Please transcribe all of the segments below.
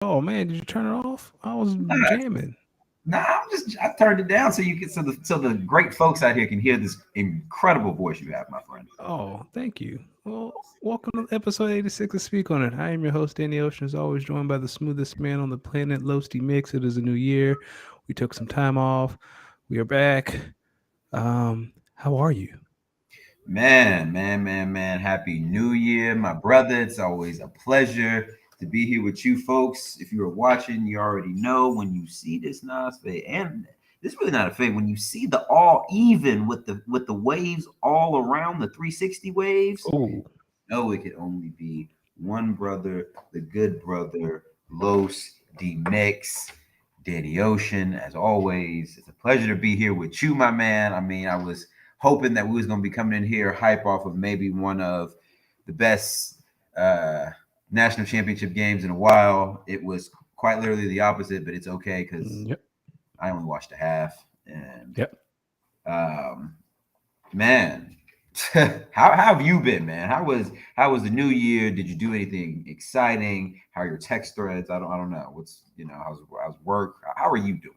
Oh man, did you turn it off? I was Nah, jamming. I turned it down so you can so the great folks out here can hear this incredible voice you have, my friend. Oh, thank you. Well, welcome to episode 86 of Speak On It. I am your host, Danny Ocean, as always, joined by the smoothest man on the planet, Losty Mix. It is a new year. We took some time off. We are back. How are you? Man. Happy New Year, my brother. It's always a pleasure to be here with you folks. If you are watching, you already know when you see this Nas fade, and this is really not a fade. When you see the all even with the waves all around the 360 waves, Oh, no, it could only be one brother, the good brother, Los D Mix, Danny Ocean. As always, it's a pleasure to be here with you, my man. I mean, I was hoping that we was gonna be coming in here hype off of maybe one of the best national championship games in a while. It was quite literally the opposite, but it's okay because yep, I only watched a half. And yep. um, man, how have you been, man? How was the new year? Did you do anything exciting? How are your text threads? I don't know. What's how's work? How are you doing?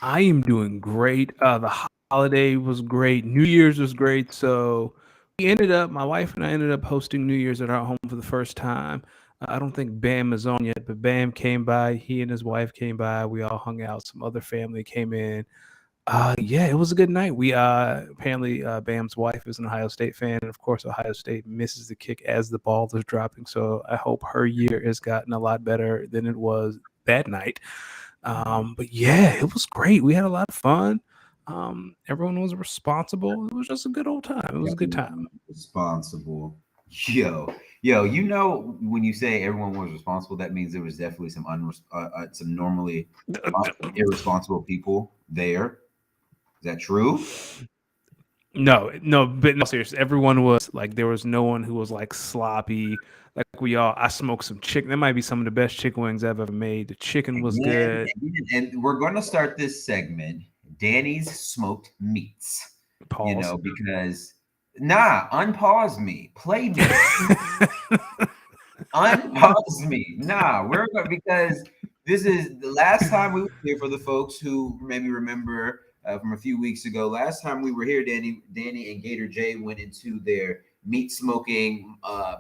I am doing great. The holiday was great. New Year's was great. So my wife and I ended up hosting New Year's at our home for the first time. I don't think Bam is on yet, but Bam came by. He and his wife came by. We all hung out. Some other family came in. Yeah, it was a good night. We apparently Bam's wife is an Ohio State fan, and of course Ohio State misses the kick as the ball is dropping. So I hope her year has gotten a lot better than it was that night. But yeah, it was great. We had a lot of fun. Everyone was responsible. It was just a good old time. It was a good time. Everyone responsible. Yo, when you say everyone was responsible, that means there was definitely some normally irresponsible people there. Is that true? No, no, but no, seriously, everyone was like, there was no one who was like sloppy. Like I smoked some chicken. That might be some of the best chicken wings I've ever made. The chicken was good. And we're going to start this segment, Danny's smoked meats. Pause. Because unpause me, play me, unpause me. We're going because this is the last time we were here for the folks who maybe remember from a few weeks ago. Last time we were here, Danny and Gator J went into their meat smoking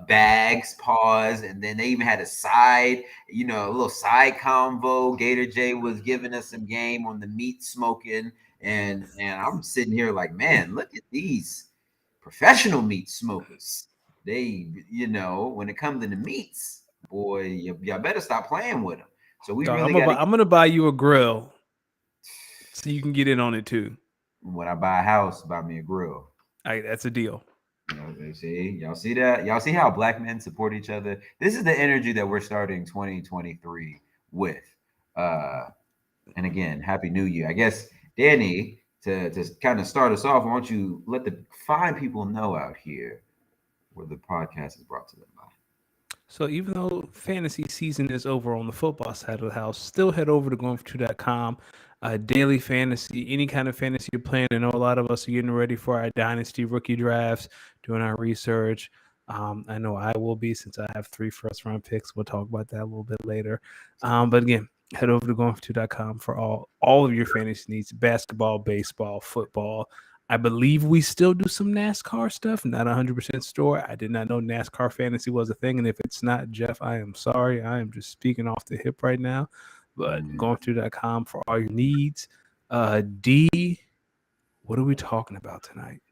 bags, pause, and then they even had a little side convo. Gator J was giving us some game on the meat smoking, and I'm sitting here like, man, look at these professional meat smokers. When it comes to the meats, boy, y'all better stop playing with them. So we Dog, really got to I'm gonna buy you a grill so you can get in on it too. when I buy a house, buy me a grill. That's a deal. Y'all see that? Y'all see how black men support each other? This is the energy that we're starting 2023 with. Uh, and again, Happy New Year. I guess, Danny, to kind of start us off, why don't you let the fine people know out here where the podcast is brought to them by? So even though fantasy season is over on the football side of the house, still head over to going2.com. Daily fantasy, any kind of fantasy you're playing. I know a lot of us are getting ready for our dynasty rookie drafts, doing our research. I know I will be since I have 3 first-round picks. We'll talk about that a little bit later. But again, head over to going2.com for all of your fantasy needs: basketball, baseball, football. I believe we still do some NASCAR stuff, not 100% sure. I did not know NASCAR fantasy was a thing. And if it's not, Jeff, I am sorry. I am just speaking off the hip right now. But Mm. going2.com for all your needs. D, what are we talking about tonight?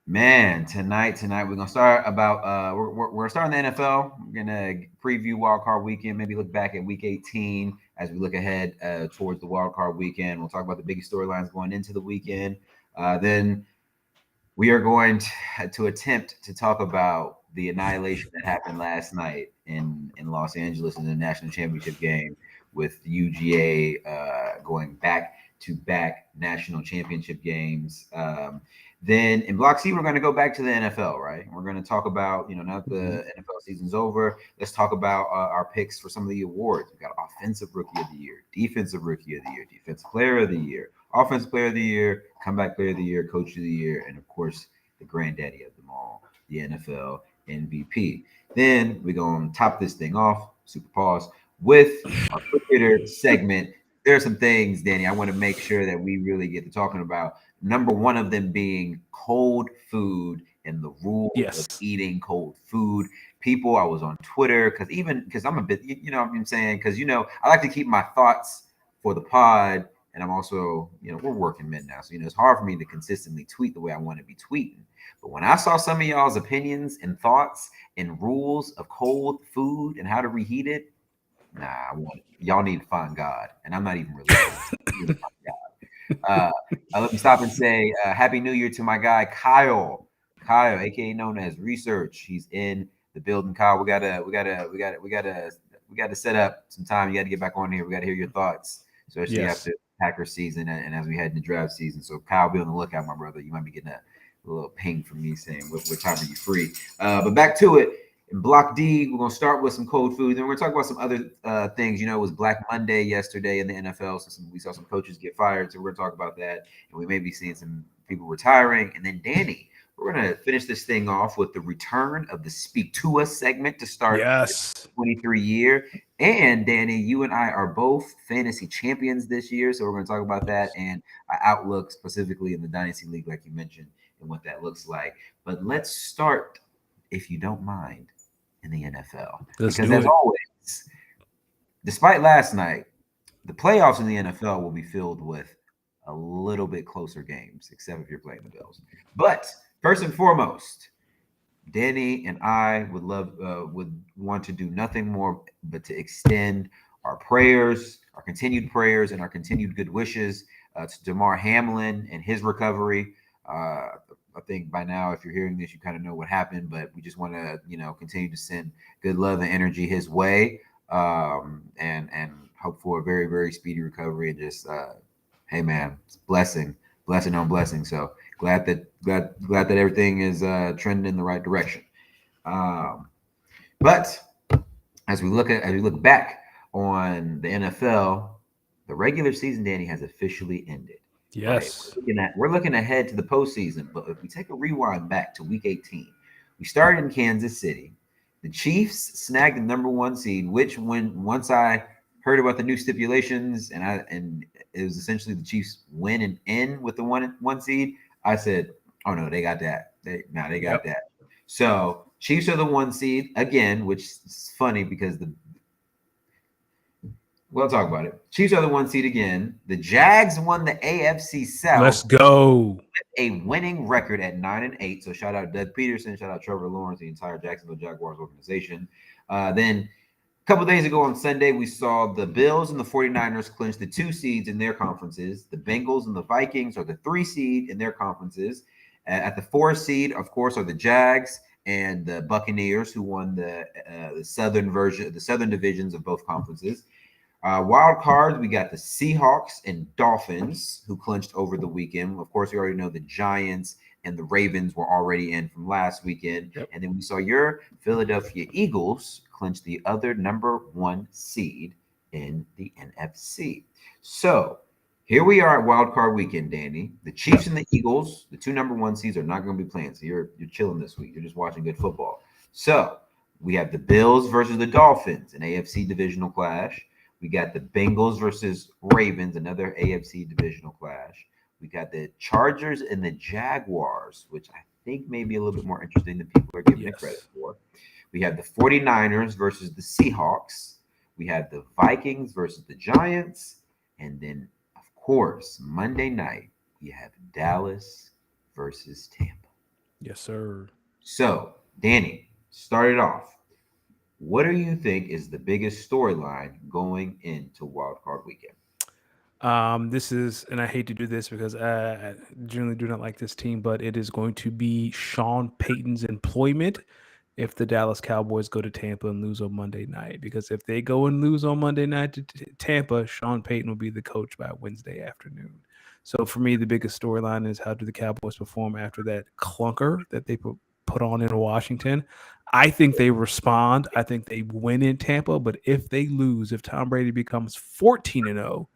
Man, tonight we're gonna start about we're starting the NFL. We're gonna preview Wild Card Weekend, maybe look back at Week 18 as we look ahead towards the Wild Card Weekend. We'll talk about the biggest storylines going into the weekend. Then we are going to attempt to talk about the annihilation that happened last night in Los Angeles in the national championship game with UGA going back to back national championship games. Then in Block C, we're going to go back to the NFL, right? We're going to talk about, now that the NFL season's over, let's talk about our picks for some of the awards. We've got Offensive Rookie of the Year, Defensive Rookie of the Year, Defensive Player of the Year, Offensive Player of the Year, Comeback Player of the Year, Coach of the Year, and of course, the granddaddy of them all, the NFL MVP. Then we're going to top this thing off, super pause, with our cricketer segment. There are some things, Danny, I want to make sure that we really get to talking about. Number one of them being cold food and the rules of Yes. eating cold food. People, I was on Twitter because I'm a bit, you know what I'm saying? Because, I like to keep my thoughts for the pod. And I'm also, we're working men now. So, it's hard for me to consistently tweet the way I want to be tweeting. But when I saw some of y'all's opinions and thoughts and rules of cold food and how to reheat it, y'all need to find God. And I'm not even religious. You need to find God. Let me stop and say Happy New Year to my guy Kyle. Kyle, aka known as Research. He's in the building. Kyle, we gotta set up some time. You gotta get back on here. We gotta hear your thoughts, especially Yes. after Packer season and as we head into draft season. So Kyle, be on the lookout, my brother. You might be getting a little ping from me saying what time are you free. But back to it. In Block D, we're gonna start with some cold food. Then we're gonna talk about some other things. It was Black Monday yesterday in the NFL, so we saw some coaches get fired. So we're gonna talk about that, and we may be seeing some people retiring. And then Danny, we're gonna finish this thing off with the return of the Speak to Us segment to start Yes. 23 year. And Danny, you and I are both fantasy champions this year, so we're gonna talk about that and our outlook specifically in the Dynasty League, like you mentioned, and what that looks like. But let's start, if you don't mind, in the NFL. Let's Because do as it. always, despite last night, the playoffs in the NFL will be filled with a little bit closer games, except if you're playing the Bills. But first and foremost, Danny and I would want to do nothing more but to extend our prayers, our continued prayers, and our continued good wishes to Damar Hamlin and his recovery. I think by now, if you're hearing this, you kind of know what happened, but we just want to, continue to send good love and energy his way, and hope for a very, very speedy recovery. And just, hey man, it's blessing on blessing. So glad that everything is trending in the right direction. But as we look back on the NFL, the regular season, Danny, has officially ended. Yes. Right, we're looking ahead to the postseason, but if we take a rewind back to Week 18, we started in Kansas City. The Chiefs snagged the number one seed, which once I heard about the new stipulations and it was essentially the Chiefs win and end with the one seed, I said, "Oh no, they got that. They got that." So Chiefs are the one seed again, which is funny because we'll talk about it. Chiefs are the one seed again. The Jags won the AFC South. Let's go. With a winning record at 9-8. So shout out Doug Peterson, shout out Trevor Lawrence, the entire Jacksonville Jaguars organization. Then a couple days ago on Sunday, we saw the Bills and the 49ers clinch the 2 seeds in their conferences. The Bengals and the Vikings are the 3 seed in their conferences. At the 4 seed, of course, are the Jags and the Buccaneers, who won the southern divisions of both conferences. Wild cards, we got the Seahawks and Dolphins, who clinched over the weekend. Of course, we already know the Giants and the Ravens were already in from last weekend. Yep. And then we saw your Philadelphia Eagles clinch the other number 1 seed in the NFC. So here we are at wild card weekend, Danny. The Chiefs and the Eagles, the 2 number 1 seeds, are not going to be playing. So you're chilling this week. You're just watching good football. So we have the Bills versus the Dolphins, an AFC divisional clash. We got the Bengals versus Ravens, another AFC divisional clash. We got the Chargers and the Jaguars, which I think may be a little bit more interesting than people are giving it credit for. We have the 49ers versus the Seahawks. We have the Vikings versus the Giants. And then, of course, Monday night, you have Dallas versus Tampa. Yes, sir. So, Danny, start it off. What do you think is the biggest storyline going into Wild Card Weekend? This is, and I hate to do this because I generally do not like this team, but it is going to be Sean Payton's employment if the Dallas Cowboys go to Tampa and lose on Monday night. Because if they go and lose on Monday night to Tampa, Sean Payton will be the coach by Wednesday afternoon. So for me, the biggest storyline is how do the Cowboys perform after that clunker that they put on in Washington. I think they respond. I think they win in Tampa. But if they lose, if Tom Brady becomes 14-0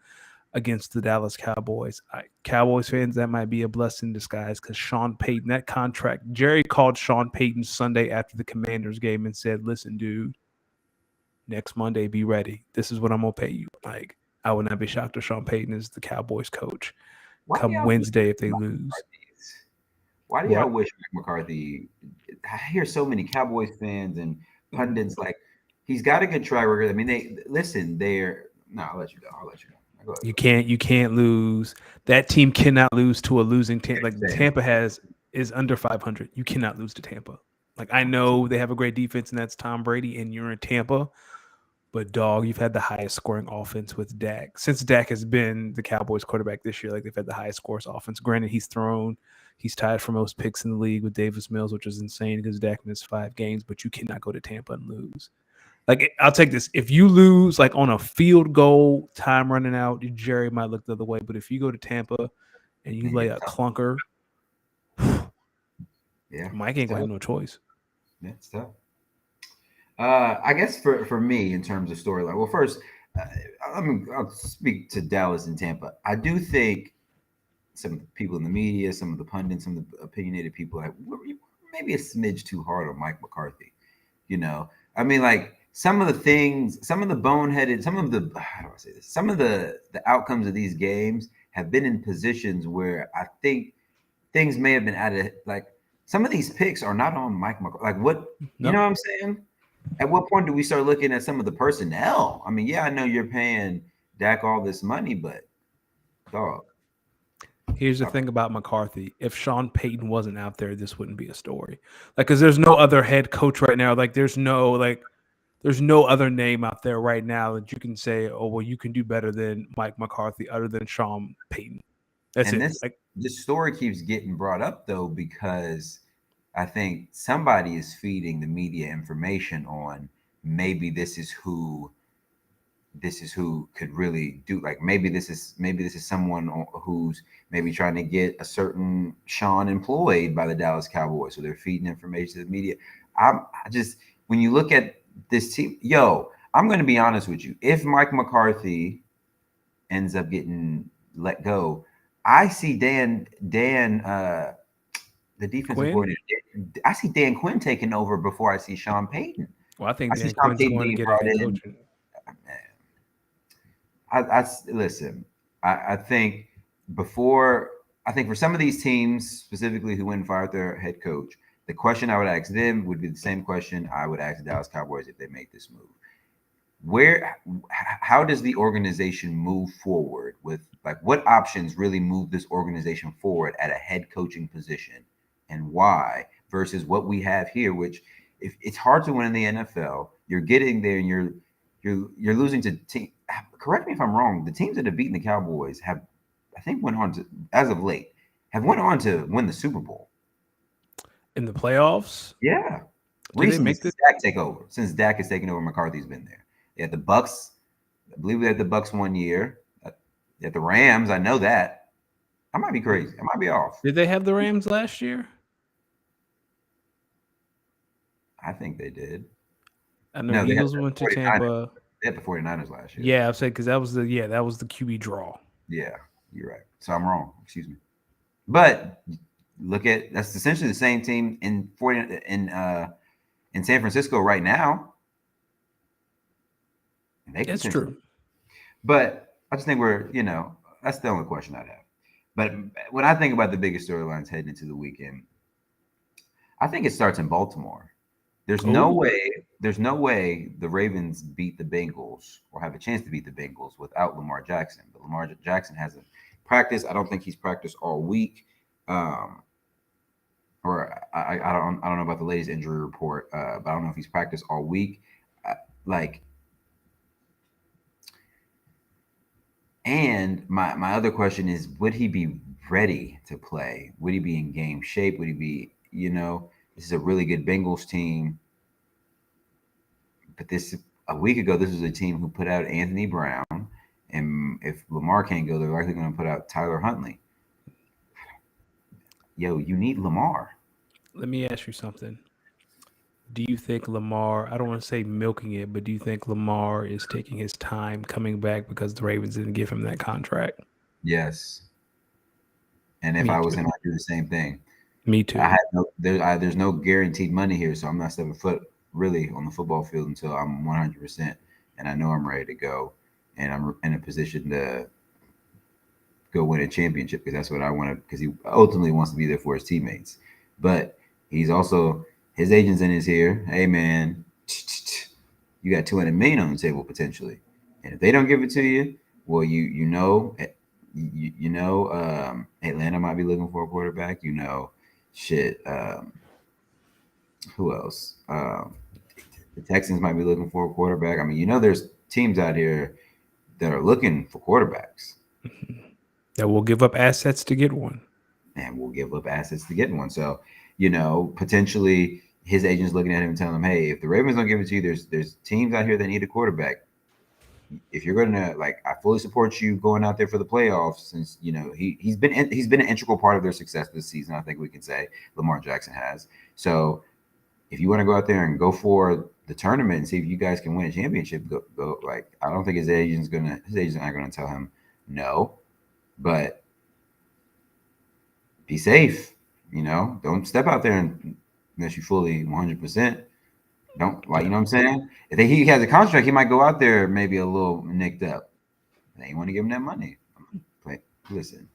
against the Dallas Cowboys, Cowboys fans, that might be a blessing in disguise because Sean Payton, that contract, Jerry called Sean Payton Sunday after the Commanders game and said, "Listen, dude, next Monday, be ready. This is what I'm gonna pay you. Like, I would not be shocked if Sean Payton is the Cowboys coach Why do come y'all wish Wednesday if they Mike lose. McCarthy Why do y'all What? wish Mike McCarthy? I hear so many Cowboys fans and Mhm. pundits like he's got a good track record. I mean, they listen. They're no. I'll let you go. I'll let you go. Go ahead. You can't lose. That team cannot lose to a losing team. Like Same. Tampa has is under 500. You cannot lose to Tampa. Like I know they have a great defense and that's Tom Brady and you're in Tampa, but dog, you've had the highest scoring offense with Dak. Since Dak has been the Cowboys quarterback this year, like they've had the highest scores offense. Granted, he's tied for most picks in the league with Davis Mills, which is insane because Dak missed 5 games, but you cannot go to Tampa and lose. Like I'll take this. If you lose like on a field goal, time running out, Jerry might look the other way. But if you go to Tampa and you Yeah, lay it's a tough. clunker, Yeah, Mike it's ain't gonna tough. have no choice. Yeah, it's tough. I guess for me in terms of storyline. Well, first, uh, I'll speak to Dallas and Tampa. I do think some of the people in the media, some of the pundits, some of the opinionated people, like maybe a smidge too hard on Mike McCarthy. You know, I mean, like some of the things, some of the boneheaded, some of the how do I say this? Some of the outcomes of these games have been in positions where I think things may have been added. Like some of these picks are not on Mike McCarthy. Like what you know No. what I'm saying? At what point do we start looking at some of the personnel? I mean, yeah, I know you're paying Dak all this money, but dog, Here's the stop. thing about McCarthy. If Sean Payton wasn't out there, this wouldn't be a story. Like, cause there's no other head coach right now. There's no other name out there right now that you can say, oh well, you can do better than Mike McCarthy, other than Sean Payton. That's And it. this Like, this story keeps getting brought up though because I think somebody is feeding the media information on maybe this is who could really do like maybe this is someone who's maybe trying to get a certain Sean employed by the Dallas Cowboys, so they're feeding information to the media. I just when you look at this team, I'm going to be honest with you. If Mike McCarthy ends up getting let go, I see the defensive Quinn. coordinator. I see Dan Quinn taking over before I see Sean Payton. Well, I think I see Dan Sean Quinn's Payton going to being get a brought head in. coaching. Listen. I think before I think for some of these teams specifically who went and fired their head coach, the question I would ask them would be the same question I would ask the Dallas Cowboys if they make this move. Where, how does the organization move forward with like what options really move this organization forward at a head coaching position, and why versus what we have here, which if it's hard to win in the NFL, you're getting there and you're losing to team. Correct me if I'm wrong. The teams that have beaten the Cowboys have, I think, went on to as of late have went on to win the Super Bowl. In the playoffs. Yeah, Did they recently make this? since Dak take over, since Dak has taken over, McCarthy's been there. They had the Bucks. I believe we had the Bucks 1 year. At the Rams, I know that. I might be crazy. I might be off. Did they have the Rams last year? I think they did. I know No, they had Eagles the went to 49ers. Tampa. They had the 49ers last year. Yeah, I've said because that was the QB draw. Yeah, you're right. So I'm wrong. Excuse me. But look at that's essentially the same team in San Francisco right now. And they could It's potentially. true. But I just think that's the only question I'd have. But when I think about the biggest storylines heading into the weekend, I think it starts in Baltimore. There's no Oh, way. There's no way the Ravens beat the Bengals or have a chance to beat the Bengals without Lamar Jackson. But Lamar Jackson hasn't practiced. I don't think he's practiced all week. Um, or I don't know about the latest injury report, but I don't know if he's practiced all week. Like, and my other question is, would he be ready to play? Would he be in game shape? Would he be? This is a really good Bengals team. But this a week ago, this was a team who put out Anthony Brown, and if Lamar can't go, they're likely going to put out Tyler Huntley. Yo, you need Lamar. let me ask you something. Do you think Lamar, I don't want to say milking it, but do you think Lamar is taking his time coming back because the Ravens didn't give him that contract? Yes, and if Me I was him, too. I'd do the same thing. Me I too. had no there's no guaranteed money here, so I'm not stepping foot really on the football field until I'm 100%, and I know I'm ready to go, and I'm in a position to go win a championship because that's what I want to. Because he ultimately wants to be there for his teammates, but he's also his agent's in his ear. Hey man, you got 200 million on the table potentially, and if they don't give it to you, well, Atlanta might be looking for a quarterback. Shit. Who else? The Texans might be looking for a quarterback. I mean, there's teams out here that are looking for quarterbacks. That will give up assets to get one. And will give up assets to get one. So, potentially his agent's looking at him and telling him, hey, if the Ravens don't give it to you, there's teams out here that need a quarterback. If you're gonna I fully support you going out there for the playoffs, since he's been an integral part of their success this season. I think we can say Lamar Jackson has. So if you want to go out there and go for the tournament and see if you guys can win a championship, go. I don't think his agent's not gonna tell him no, but be safe. Don't step out there unless you fully 100%. Don't you know what I'm saying? If he has a contract, he might go out there maybe a little nicked up. They want to give him that money. Listen,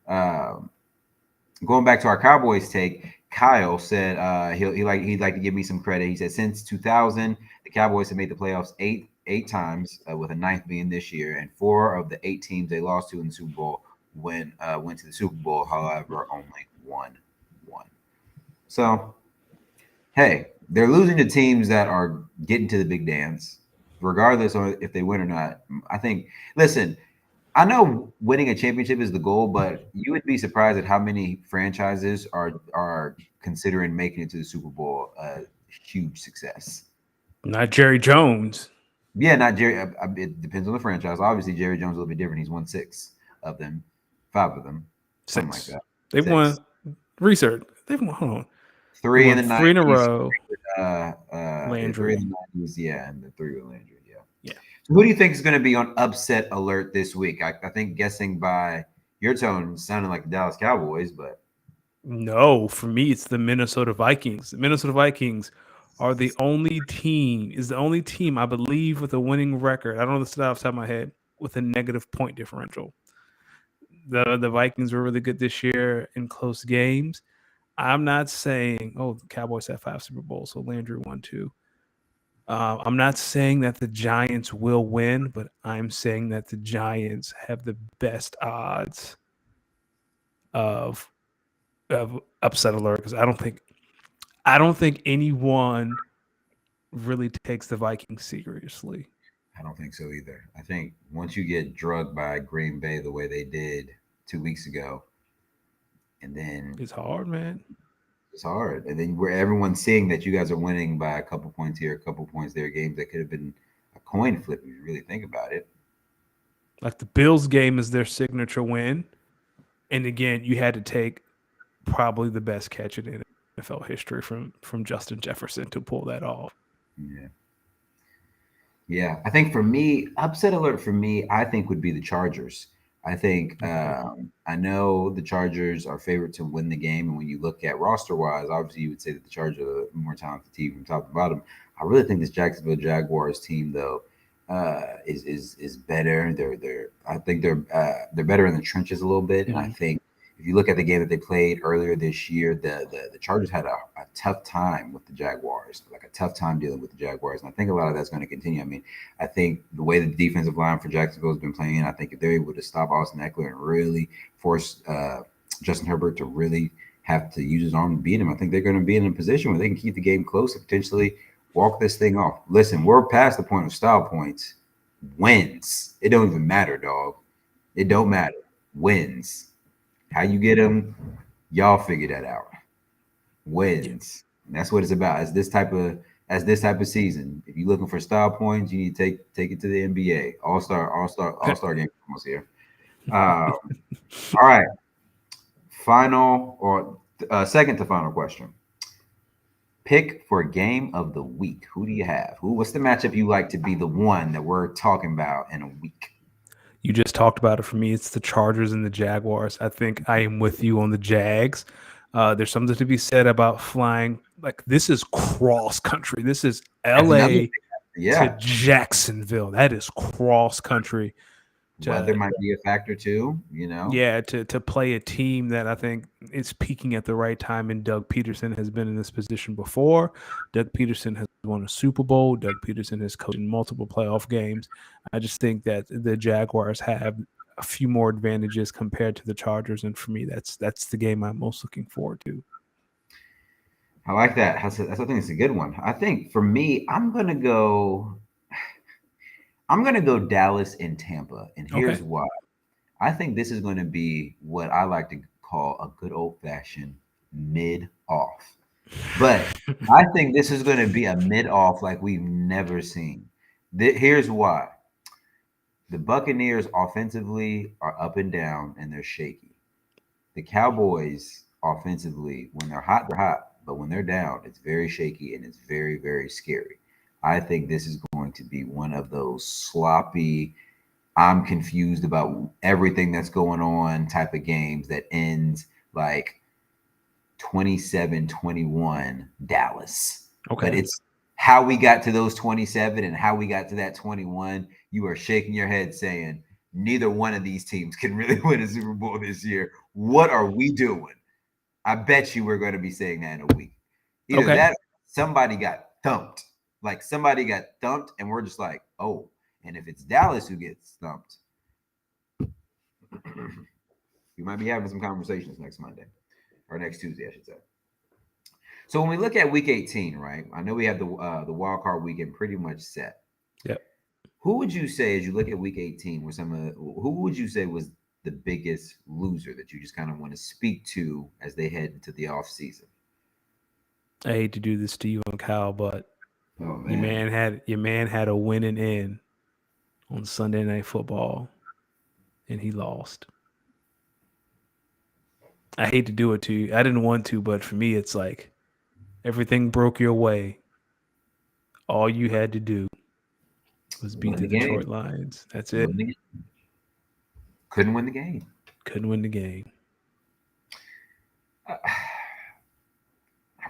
going back to our Cowboys take, Kyle said he'd like to give me some credit. He said since 2000, the Cowboys have made the playoffs eight times, with a ninth being this year, and 4 of the 8 teams they lost to in the Super Bowl went to the Super Bowl. However, only won one. So, hey, they're losing to teams that are getting to the big dance, regardless of if they win or not. I think. Listen, I know winning a championship is the goal, but you would be surprised at how many franchises are considering making it to the Super Bowl a huge success. Not Jerry Jones. Yeah, not Jerry. It depends on the franchise. Obviously, Jerry Jones is a little bit different. He's won 6 of them, 5 of them, something like that. They've won. Research. They've won. Hold on. 3 in the 90s. 3 in a row. Landry. 3 in the 90s, yeah, and the 3 with Landry, yeah. So who do you think is going to be on upset alert this week? I think guessing by your tone sounding like the Dallas Cowboys, but no, for me it's the Minnesota Vikings. The Minnesota Vikings are the only team I believe with a winning record. I don't know the stat off the top of my head, with a negative point differential. The Vikings were really good this year in close games. I'm not saying, the Cowboys have 5 Super Bowls, so Landry won 2. I'm not saying that the Giants will win, but I'm saying that the Giants have the best odds of upset alert, because I don't think anyone really takes the Vikings seriously. I don't think so either. I think once you get drugged by Green Bay the way they did 2 weeks ago, and then it's hard, man. It's hard. And then where everyone's seeing that you guys are winning by a couple points here, a couple points there, games that could have been a coin flip if you really think about it. Like the Bills game is their signature win. And again, you had to take probably the best catch in NFL history from Justin Jefferson to pull that off. Yeah. Yeah. I think for me, upset alert for me, I think would be the Chargers. I think I know the Chargers are favored to win the game, and when you look at roster-wise, obviously you would say that the Chargers are a more talented team from top to bottom. I really think this Jacksonville Jaguars team, though, is better. I think they're better in the trenches a little bit, and I think if you look at the game that they played earlier this year, the Chargers had a tough time with the Jaguars, like a tough time dealing with the Jaguars. And I think a lot of that's going to continue. I mean, I think the way the defensive line for Jacksonville has been playing, I think if they're able to stop Austin Eckler and really force Justin Herbert to really have to use his arm to beat him, I think they're going to be in a position where they can keep the game close and potentially walk this thing off. Listen, we're past the point of style points. Wins. It don't even matter, dog. It don't matter. Wins. How you get them, y'all figure that out. Wins. That's what it's about. As this type of season. If you're looking for style points, you need to take it to the NBA. All-star game almost here. All right. Final or second to final question. Pick for game of the week. Who do you have? What's the matchup you like to be the one that we're talking about in a week? You just talked about it. For me, it's the Chargers and the Jaguars. I think I am with you on the Jags. There's something to be said about flying like this is cross country. This is That's another thing. LA to Yeah. Jacksonville. That is cross country. Weather To might be a factor too, you know. Yeah, to play a team that I think is peaking at the right time. And Doug Peterson has been in this position before. Doug Peterson has won a Super Bowl. Doug Peterson has coached in multiple playoff games. I just think that the Jaguars have a few more advantages compared to the Chargers, and for me, that's the game I'm most looking forward to. I like that. I think it's a good one. I think for me, I'm gonna go Dallas and Tampa, and here's Okay. why. I think this is going to be what I like to call a good old fashioned mid off. But I think this is going to be a mid off like we've never seen. Here's why. The Buccaneers offensively are up and down and they're shaky. The Cowboys offensively, when they're hot, but when they're down, it's very shaky and it's very, very scary. I think this is going to be one of those sloppy, I'm confused about everything that's going on type of games that ends like 27-21 Dallas. But Okay. it's how we got to those 27 and how we got to that 21. You are shaking your head saying, neither one of these teams can really win a Super Bowl this year. What are we doing? I bet you we're going to be saying that in a week. Either Okay. that, somebody got thumped. Like somebody got thumped, and we're just like, oh. And if it's Dallas who gets thumped, we might be having some conversations next Monday or next Tuesday, I should say. So when we look at Week 18, right? I know we have the wild card weekend pretty much set. Yep. Who would you say, as you look at Week 18, who would you say was the biggest loser that you just kind of want to speak to as they head into the off season? I hate to do this to you and Kyle, but Oh your man, man had a winning end on Sunday Night Football, and he lost. I hate to do it to you. I didn't want to, but for me, it's like everything broke your way. All you had to do was beat win the the game. Detroit Lions. That's it. Win the game. Couldn't win the game. Couldn't win the game. I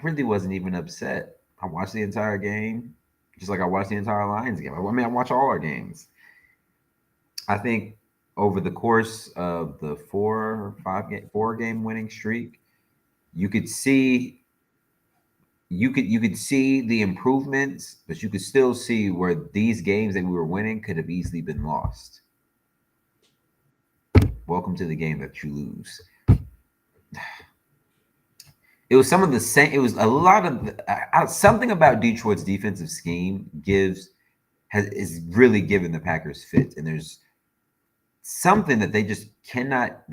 really wasn't even upset. I watched the entire game, just like I watched the entire Lions game. I mean, I watch all our games. I think over the course of the 4 game winning streak, you could see you could see the improvements, but you could still see where these games that we were winning could have easily been lost. Welcome to the game that you lose. It was some of the same. It was a lot of something about Detroit's defensive scheme is really giving the Packers fits, and there's something that they just cannot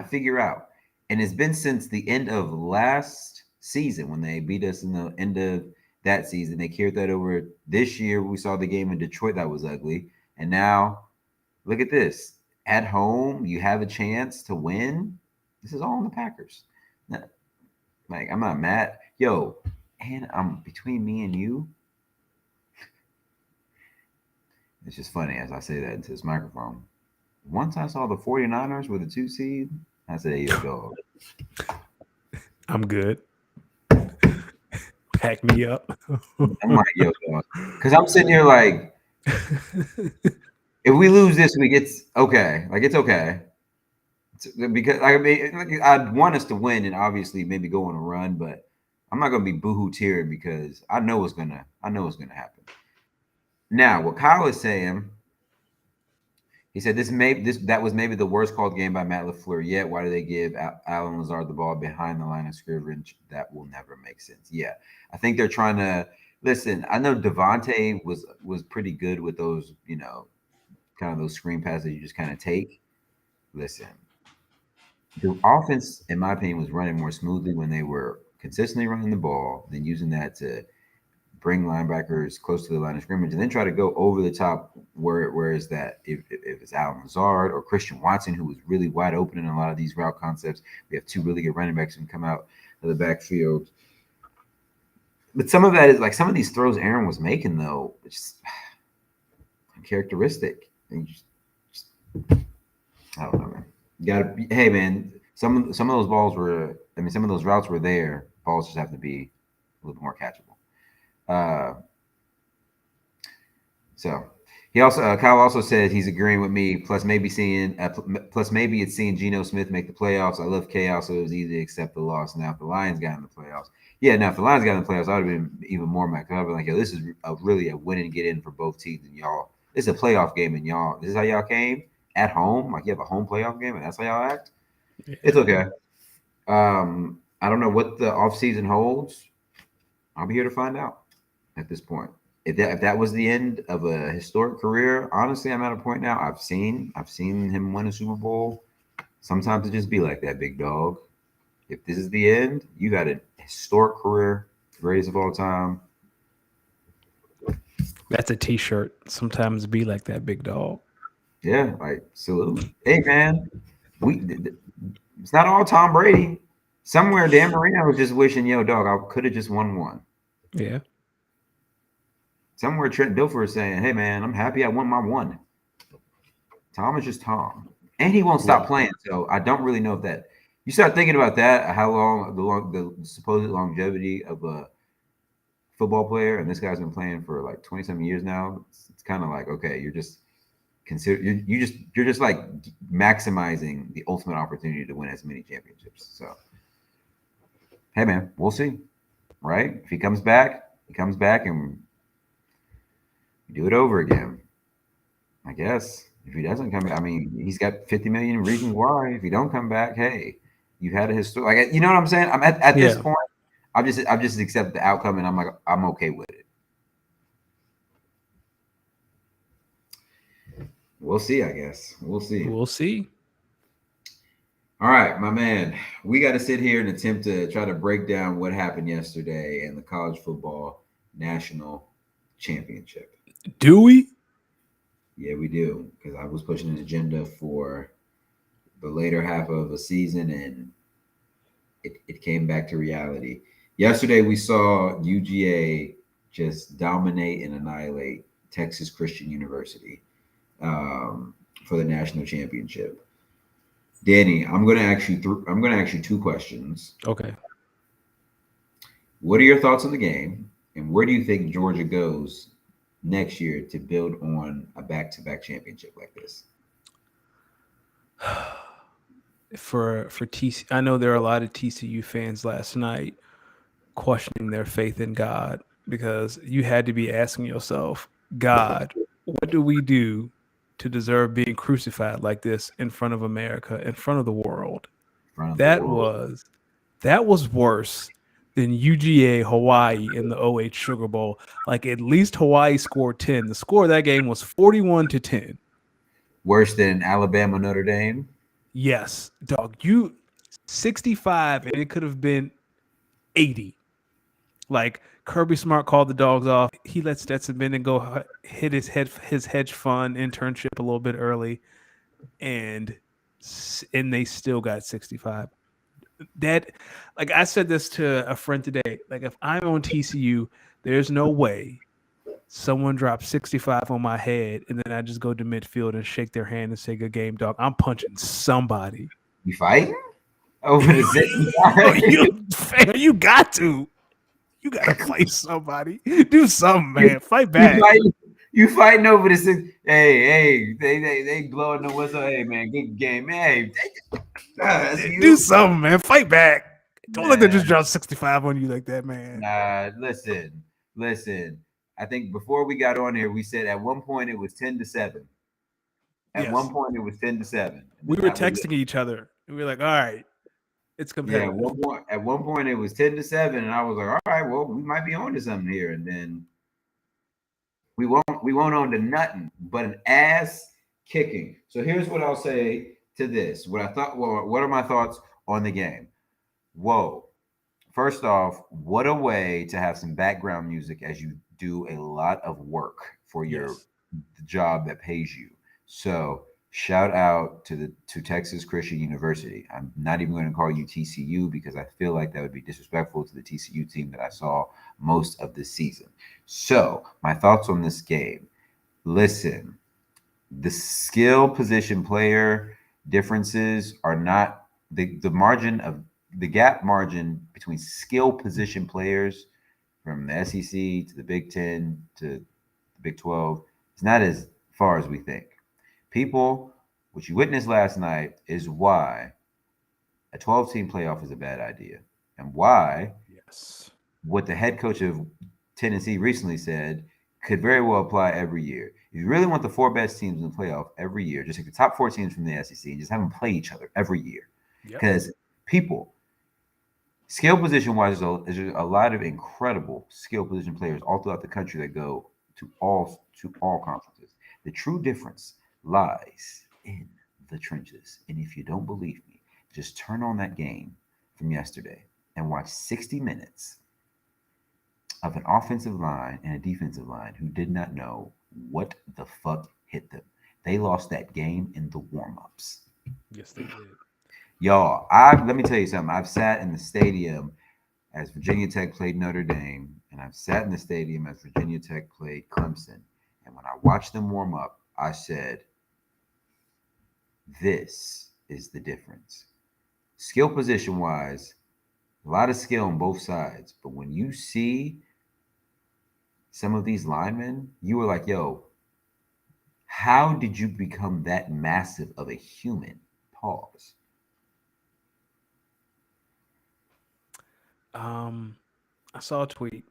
figure out. And it's been since the end of last season when they beat us in the end of that season. They carried that over this year. We saw the game in Detroit that was ugly. And now look at this. At home, you have a chance to win. This is all on the Packers. Like, I'm not mad. Yo, and I'm between me and you. It's just funny as I say that into this microphone. Once I saw the 49ers with a 2 seed, I said, yo, dog. I'm good. Pack me up. I'm like, yo, dog. Because I'm sitting here like, if we lose this week, it's okay. Like, it's okay. Because I mean, I'd want us to win and obviously maybe go on a run, but I'm not gonna be boohoo tearing because I know it's gonna happen. Now, what Kyle is saying, he said that was maybe the worst called game by Matt LaFleur yet. Why do they give Alan Lazard the ball behind the line of scrimmage? That will never make sense. Yeah, I think they're trying to listen. I know Devontae was pretty good with those, kind of those screen passes you just kind of take. Listen, the offense, in my opinion, was running more smoothly when they were consistently running the ball than using that to bring linebackers close to the line of scrimmage and then try to go over the top where is that if it's Alan Lazard or Christian Watson, who was really wide open in a lot of these route concepts. We have 2 really good running backs who can come out of the backfield. But some of that is like some of these throws Aaron was making, though, it's uncharacteristic. And just, I don't know, man. You gotta, hey, man, some of those balls were, some of those routes were there balls just have to be a little bit more catchable. So he also Kyle also said he's agreeing with me. Plus maybe it's seeing Geno Smith make the playoffs. I love chaos, so it was easy to accept the loss. Now if the Lions got in the playoffs, now if the Lions got in the playoffs, I would have been even more mad. I'd be like, yo, this is really a win and get in for both teams, and y'all. This is a playoff game, and y'all. This is how y'all came at home. Like you have a home playoff game, and that's how y'all act. Yeah. It's okay. I don't know what the offseason holds. I'll be here to find out at this point. If that was the end of a historic career, honestly, I'm at a point now. I've seen him win a Super Bowl. Sometimes it just be like that, big dog. If this is the end, you got a historic career, greatest of all time. That's a T-shirt. Sometimes be like that, big dog. Yeah, like salute. Hey man, it's not all Tom Brady. Somewhere Dan Marino was just wishing, yo, dog, I could have just won one. Yeah. Somewhere Trent Dilfer is saying, hey man, I'm happy I won my one. Tom is just Tom. And he won't stop playing. So I don't really know if that you start thinking about that, how long the supposed longevity of a football player, and this guy's been playing for like 20-something years now. It's kind of like, okay, you're just like maximizing the ultimate opportunity to win as many championships. So hey man, we'll see. Right? If he comes back and do it over again. I guess if he doesn't come back, I mean, he's got 50 million reasons why. If he don't come back, hey, you've had a historic. Like, you know what I'm saying? I'm at this point. I've just accepted the outcome, and I'm like, I'm okay with it. We'll see. I guess we'll see. We'll see. All right, my man. We got to sit here and attempt to try to break down what happened yesterday in the college football national championship. Do we? Yeah, we do, because I was pushing an agenda for the later half of the season, and it came back to reality. Yesterday, we saw UGA just dominate and annihilate Texas Christian University for the national championship. Danny, I'm going to ask you two questions. Okay. What are your thoughts on the game, and where do you think Georgia goes next year to build on a back-to-back championship like this? For TCU, I know there are a lot of TCU fans last night questioning their faith in God, because you had to be asking yourself, God, what do we do to deserve being crucified like this in front of America, in front of the world? That was worse than UGA Hawaii in the 2008 Sugar Bowl. Like, at least Hawaii scored 10. The score of that game was 41-10. Worse than Alabama Notre Dame? Yes, dog. You 65 and it could have been 80. Like, Kirby Smart called the dogs off. He let Stetson Bennett go hit his hedge fund internship a little bit early, and they still got 65. That, like, I said this to a friend today. Like, if I'm on TCU, there's no way someone drops 65 on my head and then I just go to midfield and shake their hand and say, good game, dog. I'm punching somebody. You fighting over the 65? You got to. You got to fight somebody. Do something, man. Fight back. You fighting over this? Hey, they blowing the whistle. Hey, man, good game. Hey, do something, man. Fight back. Don't let them just drop 65 on you like that, man. Nah, listen. I think before we got on here, we said at one point it was 10-7. At one point it was 10-7. We were texting each other, and we were like, all right, it's competitive. Yeah, at one point it was 10-7, and I was like, all right, well, we might be on to something here. And then we won't on to nothing but an ass kicking. So here's what I'll say to this. What are my thoughts on the game? Whoa. First off, what a way to have some background music as you do a lot of work for your job that pays you. So shout out to Texas Christian University. I'm not even going to call you TCU, because I feel like that would be disrespectful to the TCU team that I saw most of this season. So my thoughts on this game. Listen, the skill position player differences are not the margin of the gap margin between skill position players from the SEC to the Big Ten to the Big 12 is not as far as we think. People, what you witnessed last night is why a 12-team playoff is a bad idea, and why Yes. what the head coach of Tennessee recently said could very well apply every year. If you really want the four best teams in the playoff every year, just take the top four teams from the SEC and just have them play each other every year. Yep. Because people, skill position wise, there's a lot of incredible skill position players all throughout the country that go to all conferences. The true difference lies in the trenches. And if you don't believe me, just turn on that game from yesterday and watch 60 minutes of an offensive line and a defensive line who did not know what the fuck hit them. They lost that game in the warm-ups. Yes, they did. Y'all, I let me tell you something. I've sat in the stadium as Virginia Tech played Notre Dame, and I've sat in the stadium as Virginia Tech played Clemson. And when I watched them warm up, I said, this is the difference. Skill position wise, a lot of skill on both sides. But when you see some of these linemen, you were like, yo, how did you become that massive of a human? Pause. Um, I saw a tweet.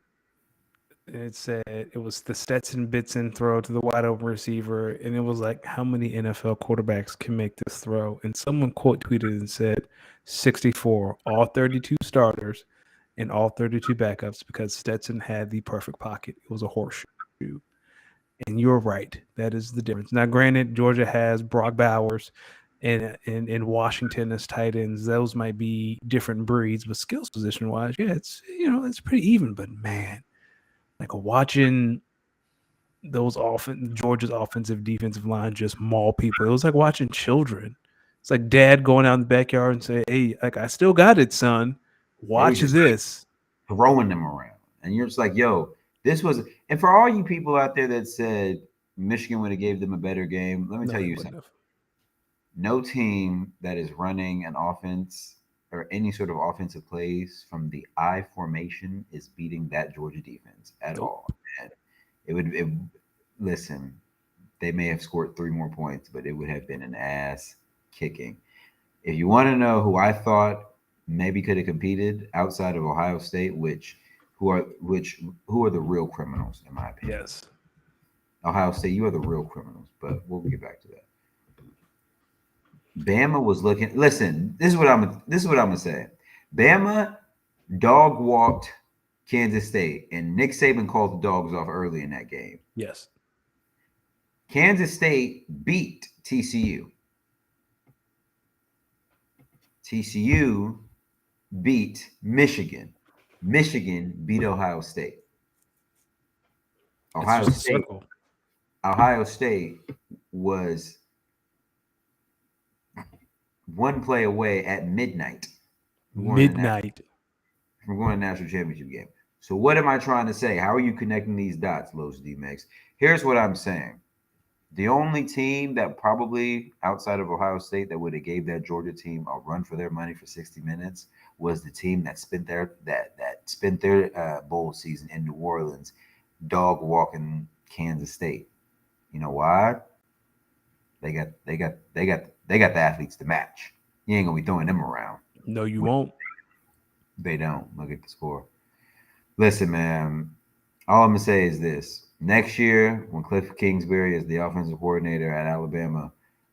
It said it was the Stetson Bitsson throw to the wide open receiver, and it was like, how many NFL quarterbacks can make this throw? And someone quote tweeted and said, 64, all 32 starters and all 32 backups, because Stetson had the perfect pocket. It was a horseshoe. And you're right. That is the difference. Now, granted, Georgia has Brock Bowers and Washington as tight ends. Those might be different breeds, but skills position wise, yeah, it's pretty even. But man, like watching Georgia's offensive defensive line just maul people. It was like watching children. It's like dad going out in the backyard and say, "Hey, like I still got it, son. They were Watch just this." throwing them around. And you're just like, yo, this was, and for all you people out there that said Michigan would have gave them a better game, let me No, tell they you wouldn't something. have. No team that is running an offense or any sort of offensive plays from the I formation is beating that Georgia defense at Nope. all. And it listen, they may have scored three more points, but it would have been an ass kicking. If you want to know who I thought maybe could have competed outside of Ohio State, who are the real criminals in my opinion? Yes. Ohio State, you are the real criminals, but we'll get back to that. Bama was looking. Listen, this is what I'm gonna say. Bama dog walked Kansas State, and Nick Saban called the dogs off early in that game. Yes. Kansas State beat TCU. TCU beat Michigan. Michigan beat Ohio State. It's Ohio just a State. circle. Ohio State was one play away at midnight Midnight. from going to the national championship game. So what am I trying to say? How are you connecting these dots, Los D-Mix? Here's what I'm saying. The only team that probably outside of Ohio State that would have gave that Georgia team a run for their money for 60 minutes was the team that spent their bowl season in New Orleans, dog walking Kansas State. You know why? They got the athletes to match. You ain't gonna be throwing them around. No, you won't. They don't. Look at the score. Listen, man. All I'm gonna say is this: next year, when Cliff Kingsbury is the offensive coordinator at Alabama,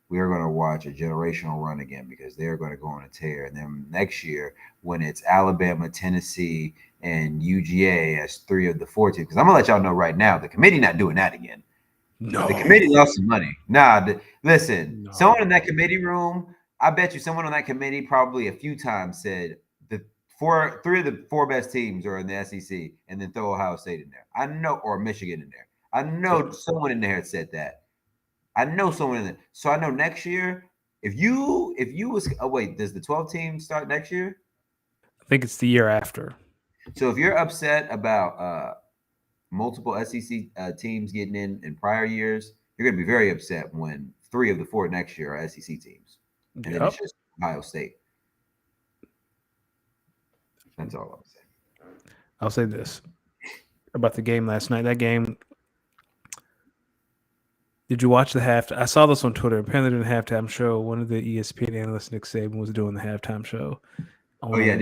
we are going to watch a generational run again because they're going to go on a tear. And then next year, when it's Alabama, Tennessee, and UGA as three of the four teams, because I'm gonna let y'all know right now, the committee not doing that again. No. The committee lost some money. Nah, listen, No. someone in that committee room, I bet you someone on that committee probably a few times said three of the four best teams are in the SEC, and then throw Ohio State in there. I know, or Michigan in there. I know someone in there had said that. I know someone in there. So I know next year, if you was wait, does the 12 team start next year? I think it's the year after. So if you're upset about multiple SEC teams getting in prior years, you're going to be very upset when three of the four next year are SEC teams, and then it's Yep. just Ohio State. That's all I'm saying. I'll say this about the game last night. That game. Did you watch the half? I saw this on Twitter. Apparently, during the halftime show, one of the ESPN analysts, Nick Saban, was doing the halftime show. Oh yeah,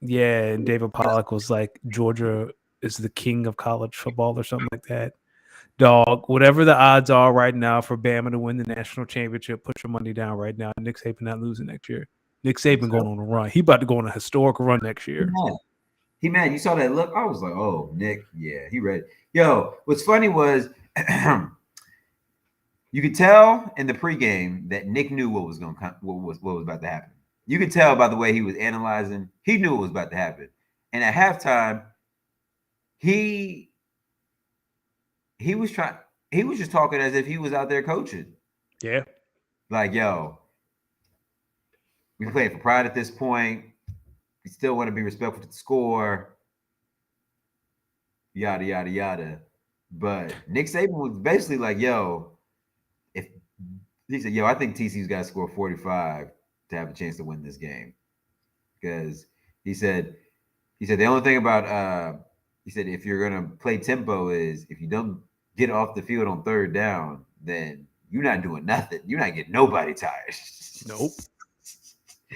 Yeah, and David Pollack was like, Georgia is the king of college football or something like that. Dog, whatever the odds are right now for Bama to win the national championship, put your money down right now. Nick Saban not losing next year. Nick Saban going on a run. He about to go on a historic run next year. He mad. You saw that look? I was like, oh, Nick, yeah, he ready. Yo, what's funny was you could tell in the pregame that Nick knew what was about to happen. You could tell by the way he was analyzing. He knew what was about to happen. And at halftime, he was just talking as if he was out there coaching. Yeah. Like, yo, we playing for pride at this point. We still want to be respectful to the score. Yada, yada, yada. But Nick Saban was basically like, yo, he said, yo, I think TCU's got to score 45 to have a chance to win this game. Because he said the only thing about he said if you're gonna play tempo is if you don't get off the field on third down, then you're not doing nothing. You're not getting nobody tired.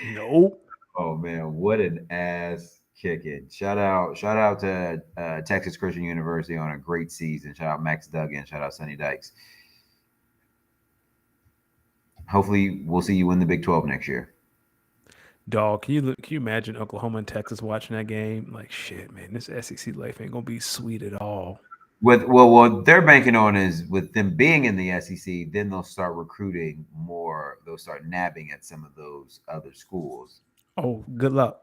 Nope. Oh man, what an ass kicking. Shout out to Texas Christian University on a great season. Shout out Max Duggan. Shout out Sonny Dykes. Hopefully we'll see you win the Big 12 next year. Dog, can you imagine Oklahoma and Texas watching that game? Like, shit, man, this SEC life ain't gonna be sweet at all. What they're banking on is with them being in the SEC, then they'll start recruiting more. They'll start nabbing at some of those other schools. Oh, good luck.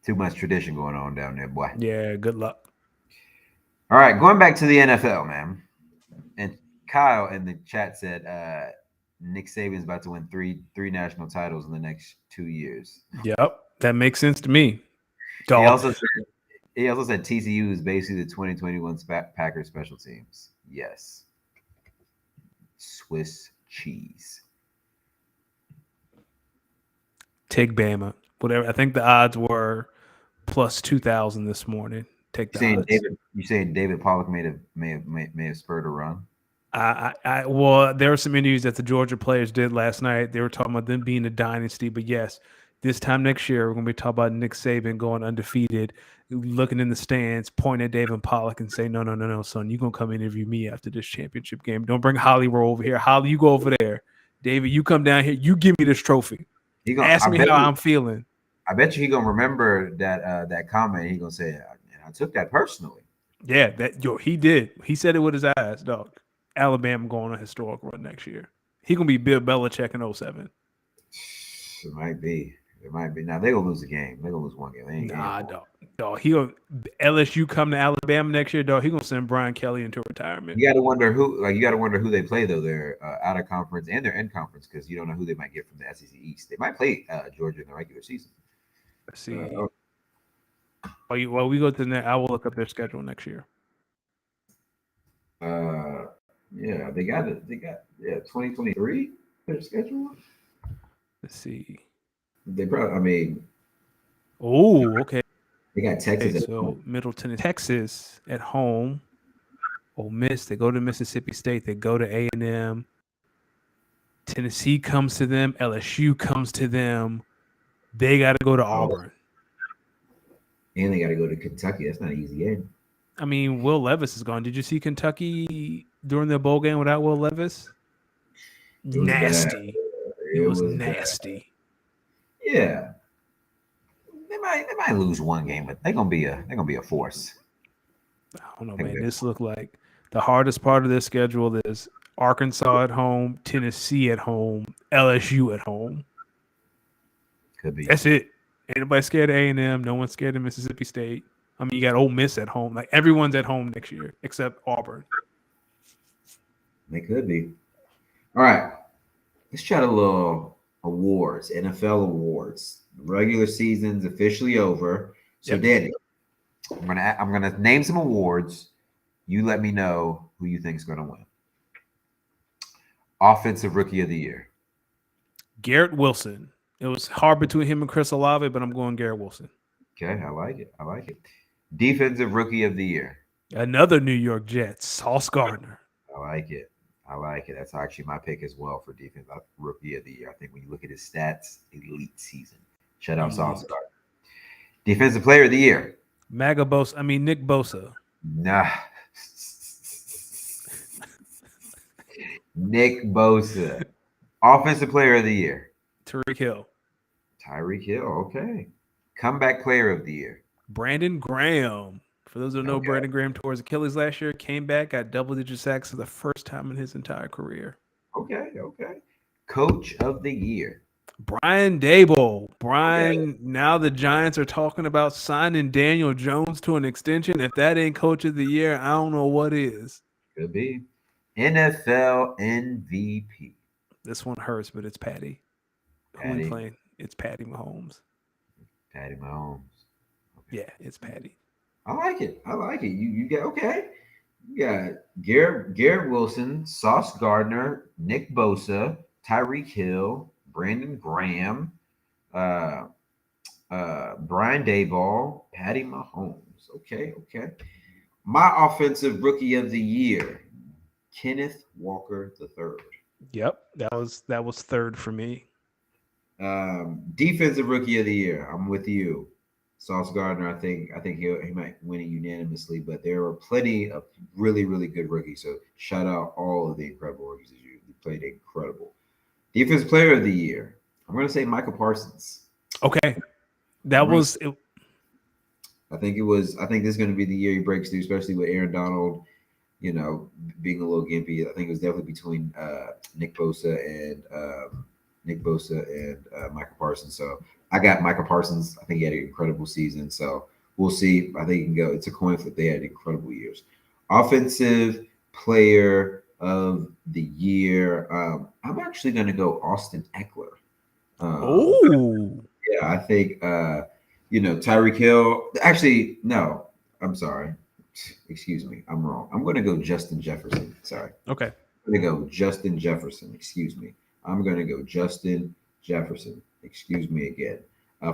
Too much tradition going on down there, boy. Yeah, good luck. All right, going back to the NFL, man. And Kyle in the chat said Nick Saban's about to win three national titles in the next 2 years. Yep, that makes sense to me. Dog. He also said TCU is basically the 2021 Packers special teams. Yes. Swiss cheese. Take Bama. Whatever. I think the odds were plus 2,000 this morning. Take the odds. You saying David Pollack may have spurred a run? Well, there were some interviews that the Georgia players did last night. They were talking about them being a dynasty, but yes, this time next year we're going to be talking about Nick Saban going undefeated, looking in the stands, pointing at David Pollack and say, no, son, you're going to come interview me after this championship game. Don't bring Holly Rowe over here. Holly, you go over there. David, you come down here. You give me this trophy. Ask me how I'm feeling. I bet you he's going to remember that comment. He's going to say, I took that personally. Yeah, he did. He said it with his eyes, dog. Alabama going on a historic run next year. He gonna be Bill Belichick in 07. It might be. Now they're gonna lose a game. They're gonna lose one game. Dog. LSU come to Alabama next year, dog. He gonna send Brian Kelly into retirement. You gotta wonder who they play though. They're out of conference and they're in conference because you don't know who they might get from the SEC East. They might play Georgia in the regular season. Let's see. While we go to the I will look up their schedule next year. Yeah, they got 2023 their schedule. Let's see. They probably okay. They got Texas Middle Tennessee, Texas at home. Ole Miss, they go to Mississippi State, they go to A&M. Tennessee comes to them, LSU comes to them. They got to go to Auburn. And they got to go to Kentucky. That's not an easy game. I mean, Will Levis is gone. Did you see Kentucky during the bowl game without Will Levis? Nasty. It was nasty. Bad. Yeah. They might lose one game, but they're gonna be a force. I don't know, man. This looked like the hardest part of this schedule is Arkansas at home, Tennessee at home, LSU at home. Could be. That's it. Ain't nobody scared of A&M. No one's scared of Mississippi State. I mean, you got Ole Miss at home. Like, everyone's at home next year except Auburn. They could be. All right. Let's chat a little awards, NFL awards. Regular season's officially over. So, Danny, I'm gonna name some awards. You let me know who you think is going to win. Offensive Rookie of the Year. Garrett Wilson. It was hard between him and Chris Olave, but I'm going Garrett Wilson. Okay, I like it. I like it. Defensive Rookie of the Year. Another New York Jets, Sauce Gardner. I like it. I like it. That's actually my pick as well for defense rookie of the year. I think when you look at his stats, elite season. Shut out Sauce Elite. Gardner. Defensive player of the year. Nick Bosa. Nah. Nick Bosa. Offensive player of the year. Tariq Hill. Tyreek Hill. Okay. Comeback player of the year. Brandon Graham. For those who don't know, Okay. Brandon Graham tore his Achilles last year, came back, got double-digit sacks for the first time in his entire career. Okay. Okay. Coach of the year. Brian Dable. Okay. Now the Giants are talking about signing Daniel Jones to an extension. If that ain't coach of the year, I don't know what is. Could be. NFL MVP. This one hurts, but it's Patty. Who we Patty. playing? It's Patty Mahomes. Patty Mahomes. Okay. Yeah, it's Patty. I like it. I like it. You got okay. You got Garrett Wilson, Sauce Gardner, Nick Bosa, Tyreek Hill, Brandon Graham, uh, Brian Dayball, Patty Mahomes. Okay, okay. My offensive rookie of the year, Kenneth Walker III. Yep, that was third for me. Defensive rookie of the year, I'm with you. Sauce Gardner, I think he might win it unanimously, but there are plenty of really good rookies. So shout out all of the incredible rookies that you played incredible. Defensive player of the year, I'm going to say Michael Parsons. Okay, that I'm gonna- was it, I think it was. I think this is going to be the year he breaks through, especially with Aaron Donald, being a little gimpy. I think it was definitely between Nick Bosa and Michael Parsons. So I got Michael Parsons. I think he had an incredible season. So we'll see. I think he can go. It's a coin flip. They had incredible years. Offensive player of the year. I'm actually going to go Austin Eckler. oh, Yeah, I think Tyreek Hill. Actually, no, I'm sorry. Excuse me, I'm wrong. I'm going to go Justin Jefferson. Sorry, okay. I'm going to go Justin Jefferson. Excuse me. I'm going to go Justin Jefferson. Excuse me again.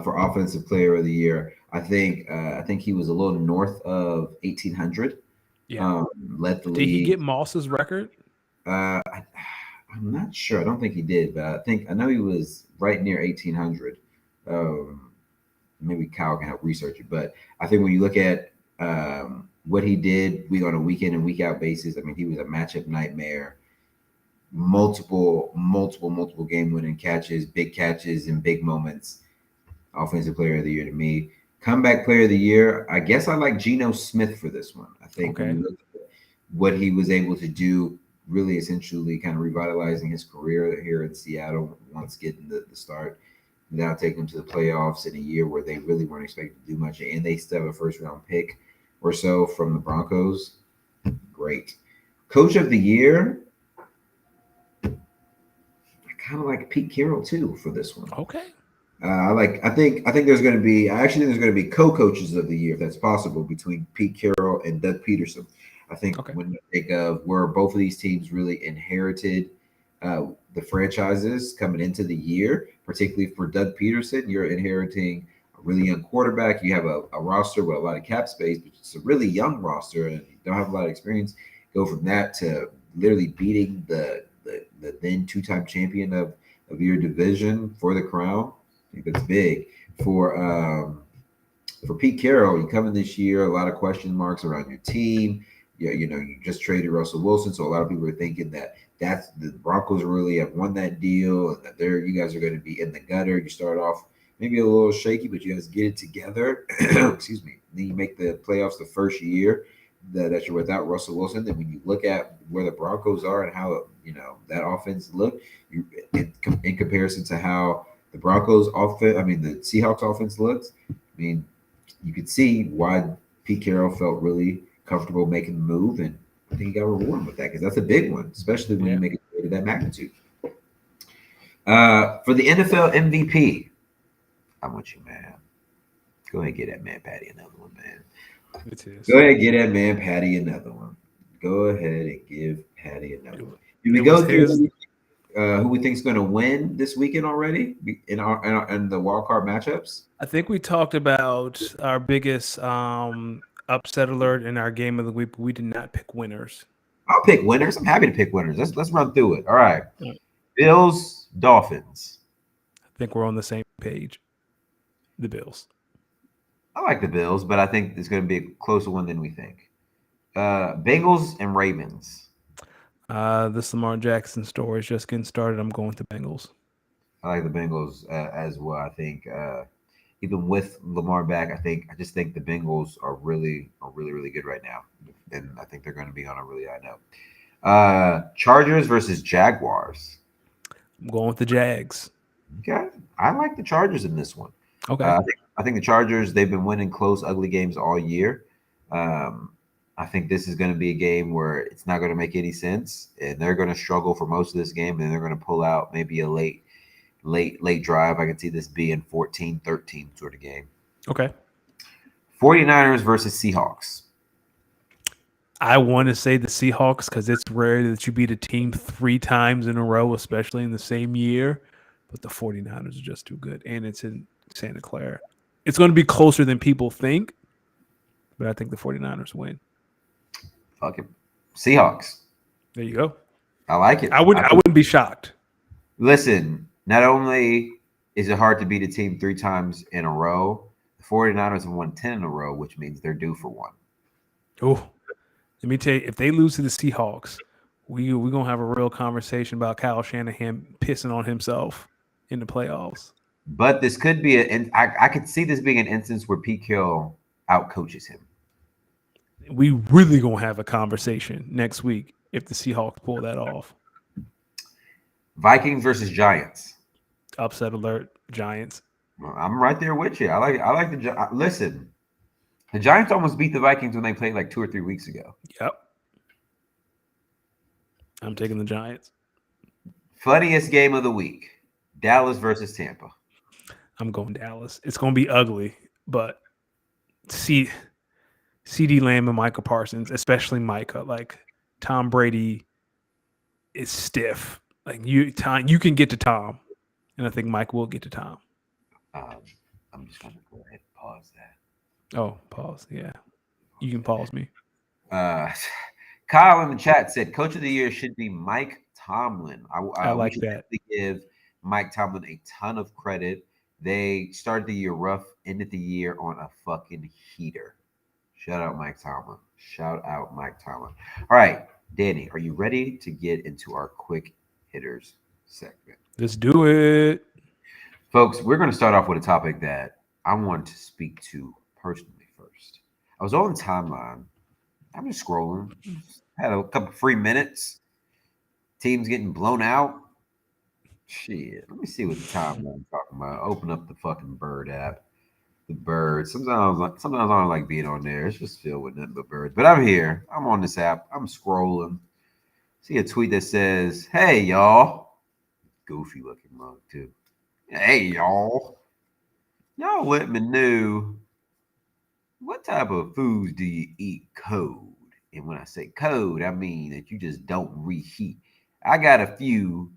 For offensive player of the year, I think he was a little north of 1800. Yeah. Led the Did league. he get Moss's record? I'm not sure. I don't think he did, but I know he was right near 1800. Maybe Kyle can help research it, but I think when you look at what he did on a week in and week out basis, I mean, he was a matchup nightmare. Multiple game winning catches, big catches, and big moments. Offensive player of the year to me. Comeback player of the year, I guess I like Geno Smith for this one. I think when you look at what he was able to do, really essentially kind of revitalizing his career here in Seattle once getting the start, now taking them to the playoffs in a year where they really weren't expected to do much, and they still have a first round pick or so from the Broncos. Great. Coach of the year, I kind of like Pete Carroll too for this one. Okay. I think there's going to be. I actually think there's going to be co-coaches of the year if that's possible between Pete Carroll and Doug Peterson. I think when you think of where both of these teams really inherited the franchises coming into the year, particularly for Doug Peterson, you're inheriting a really young quarterback. You have a roster with a lot of cap space, but it's a really young roster and you don't have a lot of experience. Go from that to literally beating the then two-time champion of your division for the crown. I think that's big. For Pete Carroll, you come in this year, a lot of question marks around your team. You just traded Russell Wilson, so a lot of people are thinking that's the Broncos really have won that deal, and that you guys are going to be in the gutter. You start off maybe a little shaky, but you guys get it together. Excuse me. Then you make the playoffs the first year that you're without Russell Wilson. Then when you look at where the Broncos are and how that offense looked, in comparison to how the Broncos offense, the Seahawks offense looked, you could see why Pete Carroll felt really comfortable making the move, and I think he got rewarded with that because that's a big one, especially when you make it to that magnitude. For the NFL MVP, I want you, man. Go ahead and get that man Patty another one, man. Go ahead and get that man Patty another one. Go ahead and give Patty another one. who we think is going to win this weekend already in the wild card matchups? I think we talked about our biggest upset alert in our game of the week, but we did not pick winners. I'll pick winners. I'm happy to pick winners. Let's run through it. All right. All right. Bills, Dolphins. I think we're on the same page. The Bills. I like the Bills, but I think it's going to be a closer one than we think. Bengals and Ravens. This Lamar Jackson story is just getting started. I'm going to Bengals. I like the Bengals as well. I think even with Lamar back, I just think the Bengals are really good right now, and I think they're going to be on a really high note. Chargers versus Jaguars. I'm going with the Jags. Okay, I like the Chargers in this one. Okay. I think the Chargers, they've been winning close, ugly games all year. I think this is going to be a game where it's not going to make any sense, and they're going to struggle for most of this game, and they're going to pull out maybe a late drive. I can see this being 14-13 sort of game. Okay. 49ers versus Seahawks. I want to say the Seahawks because it's rare that you beat a team 3 times in a row, especially in the same year. But the 49ers are just too good, and it's in Santa Clara. It's going to be closer than people think, but I think the 49ers win. Fuck it. Seahawks. There you go. I like it. I wouldn't be shocked. Listen, not only is it hard to beat a team 3 times in a row, the 49ers have won 10 in a row, which means they're due for one. Oh, let me tell you, if they lose to the Seahawks, we're going to have a real conversation about Kyle Shanahan pissing on himself in the playoffs. But this could be I could see this being an instance where Pete Carroll outcoaches him. We really going to have a conversation next week if the Seahawks pull that off. Vikings versus Giants. Upset alert, Giants. I'm right there with you. I like the listen. The Giants almost beat the Vikings when they played like 2 or 3 weeks ago. Yep. I'm taking the Giants. Funniest game of the week. Dallas versus Tampa. I'm going Dallas. It's going to be ugly, but CeeDee Lamb and Micah Parsons, especially Micah, like Tom Brady is stiff. Like you can get to Tom, and I think Mike will get to Tom. I'm just going to go ahead and pause that. Oh, pause. Yeah. You can pause me. Kyle in the chat said Coach of the Year should be Mike Tomlin. I like that. Give Mike Tomlin a ton of credit. They started the year rough, ended the year on a fucking heater. Shout out Mike Tomlin. All right, Danny, are you ready to get into our quick hitters segment? Let's do it. Folks, we're going to start off with a topic that I wanted to speak to personally first. I was on the timeline. I'm just scrolling. Had a couple free minutes. Teams getting blown out. Shit. Let me see what the timeline's talking about. Open up the fucking Bird app. The Bird. Sometimes I don't like being on there. It's just filled with nothing but birds. But I'm here. I'm on this app. I'm scrolling. See a tweet that says, "Hey y'all." Goofy looking mug too. "Hey y'all. Y'all let me know what type of foods do you eat cold?" And when I say cold, I mean that you just don't reheat. I got a few,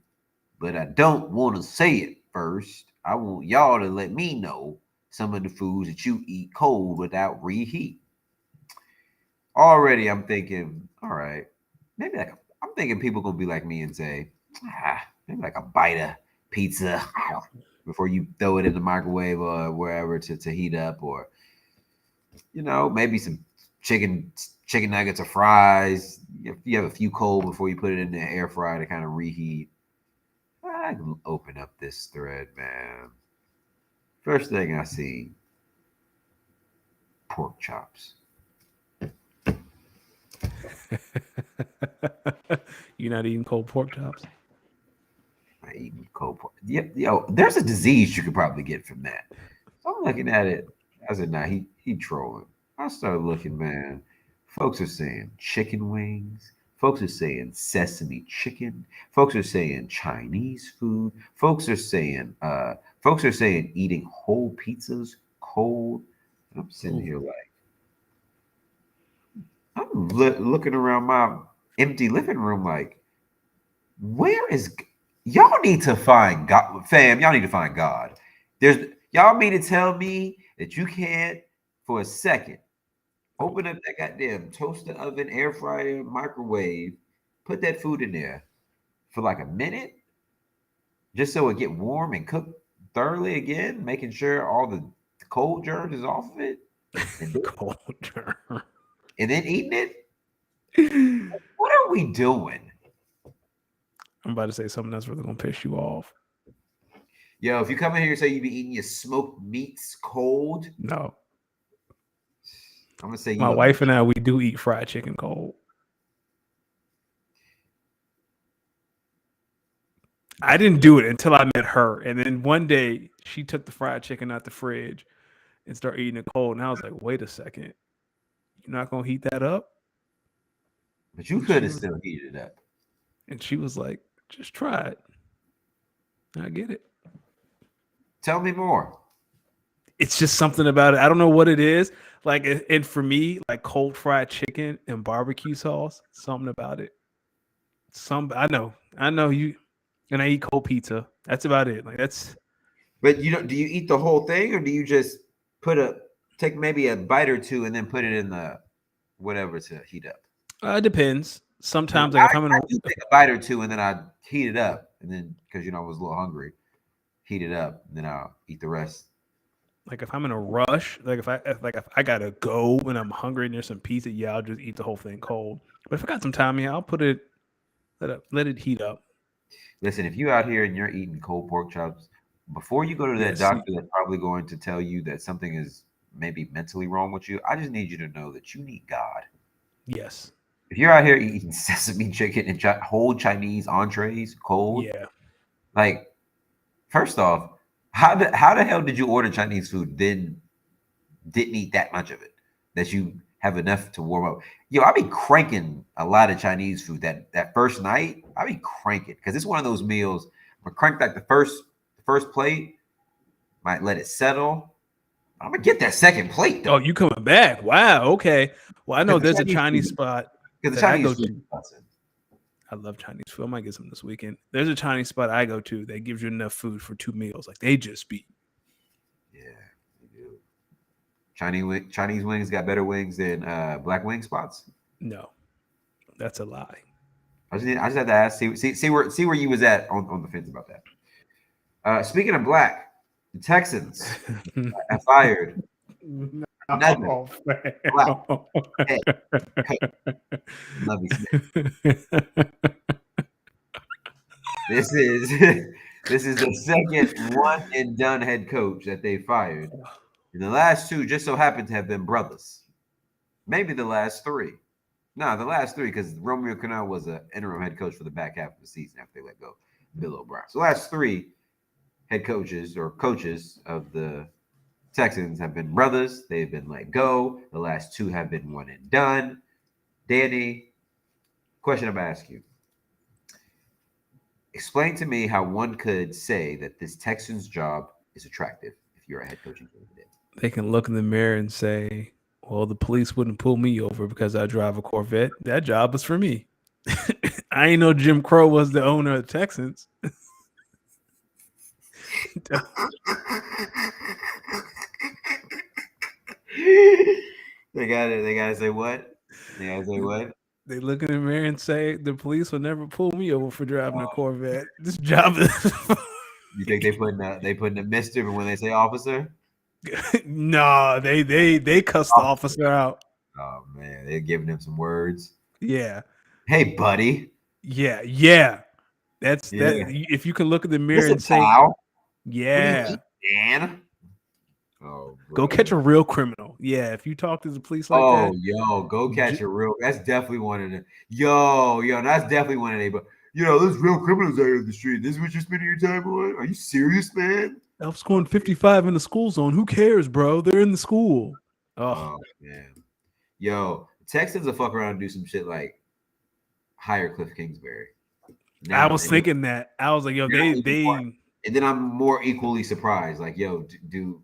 but I don't want to say it first. I want y'all to let me know some of the foods that you eat cold without reheat. Already I'm thinking, all right, maybe I'm thinking people gonna be like me and say, maybe like a bite of pizza before you throw it in the microwave or wherever to heat up, or maybe some chicken nuggets or fries. If you have a few cold before you put it in the air fryer to kind of reheat. I can open up this thread, man. First thing I see, pork chops. You're not eating cold pork chops? I eat cold pork. Yep, there's a disease you could probably get from that. So I'm looking at it. I said, nah, he trolling. I started looking, man. Folks are saying chicken wings. Folks are saying sesame chicken. Folks are saying Chinese food. Folks are saying eating whole pizzas cold. And I'm sitting here like, looking around my empty living room like, where is Y'all need to find God, fam. Y'all need to find God. Y'all mean to tell me that you can't for a second open up that goddamn toaster oven, air fryer, microwave, put that food in there for like a minute, just so it get warm and cook thoroughly again, making sure all the cold germs is off of it, and then, Culture. and then eating it. What are we doing? I'm about to say something that's really gonna piss you off. Yo, if you come in here and say you be eating your smoked meats cold, No, I'm gonna say my you a wife and I, we do eat fried chicken cold. I didn't do it until I met her, and then one day she took the fried chicken out the fridge and started eating it cold, and I was like, "Wait a second, you're not gonna heat that up?" but you And could she have was, still heated it up. and she was like, "Just try it." I get it. Tell me more. It's just something about it. I don't know what it is. Like, and for me, like cold fried chicken and barbecue sauce, something about it. I know you, and I eat cold pizza. That's about it. Like that's But you don't. Do you eat the whole thing, or do you just take maybe a bite or two and then put it in the whatever to heat up? it depends. I, Sometimes, like if I'm in I a do take a bite or two and then I heat it up, and then because I was a little hungry, heat it up, and then I'll eat the rest. like if I'm in a rush, like if I gotta go and I'm hungry and there's some pizza, yeah, I'll just eat the whole thing cold. But if I got some time, yeah, I'll put it let it heat up. Listen, if you out here and you're eating cold pork chops, before you go to that Yes, doctor that's probably going to tell you that something is maybe mentally wrong with you, I just need you to know that you need God. yes, If you're out here eating sesame chicken and whole Chinese entrees cold, yeah. like first off, how the hell did you order Chinese food then didn't eat that much of it that you have enough to warm up? Yo, I be cranking a lot of Chinese food that first night. I be cranking because it's one of those meals. I crank like the first plate, might let it settle. I'm gonna get that second plate Oh, though you coming back? Wow. Okay. Well, I know because the there's a Chinese Chinese food spot because the that I Chinese go food to. is busting. I love Chinese food. I might get some this weekend. There's a Chinese spot I go to that gives you enough food for 2 meals. Like they just be Yeah, they do. Chinese wings got better wings than black wing spots. no, that's a lie. I just had to ask, see where you was at on the fence about that. Speaking of black, the Texans have fired another No, black fam. head coach, Lovey Smith. This is this is the second one and done head coach that they fired, and the last two just so happen to have been brothers. Maybe the last three. No, the last three because Romeo Crennel was an interim head coach for the back half of the season after they let go Bill O'Brien. So the last three head coaches or coaches of the Texans have been brothers. They've been let go. The last two have been one and done. Danny, question I'm gonna ask you. Explain to me how one could say that this Texans job is attractive if you're a head coaching candidate. They can look in the mirror and say, "Well, the police wouldn't pull me over because I drive a Corvette. That job was for me." I ain't know Jim Crow was the owner of the Texans. They got it. They gotta say what? They gotta say what? They look in the mirror and say, "The police will never pull me over for driving a Corvette. This job is." You think they putting a mister when they say officer? No, they cussed the officer out. Oh man, they're giving him some words. Yeah, Hey, buddy. yeah. That's that. Yeah. If you can look in the mirror Listen, and say, pal. What do you "Yeah, eat, Dan? Oh, go bro. catch a real criminal." Yeah, if you talk to the police like Oh, that, yo, go catch j- a real. That's definitely one of the. Yo, that's definitely one of the. But there's real criminals out here in the street. This is what you're spending your time on? Are you serious, man? I'm scoring 55 in the school zone. Who cares, bro? They're in the school. Oh, Oh man, yo, Texans will fuck around and do some shit like hire Cliff Kingsbury. I Now, was and then, thinking that. I was like, yo, now even more- they and then I'm more equally surprised. Like, yo, do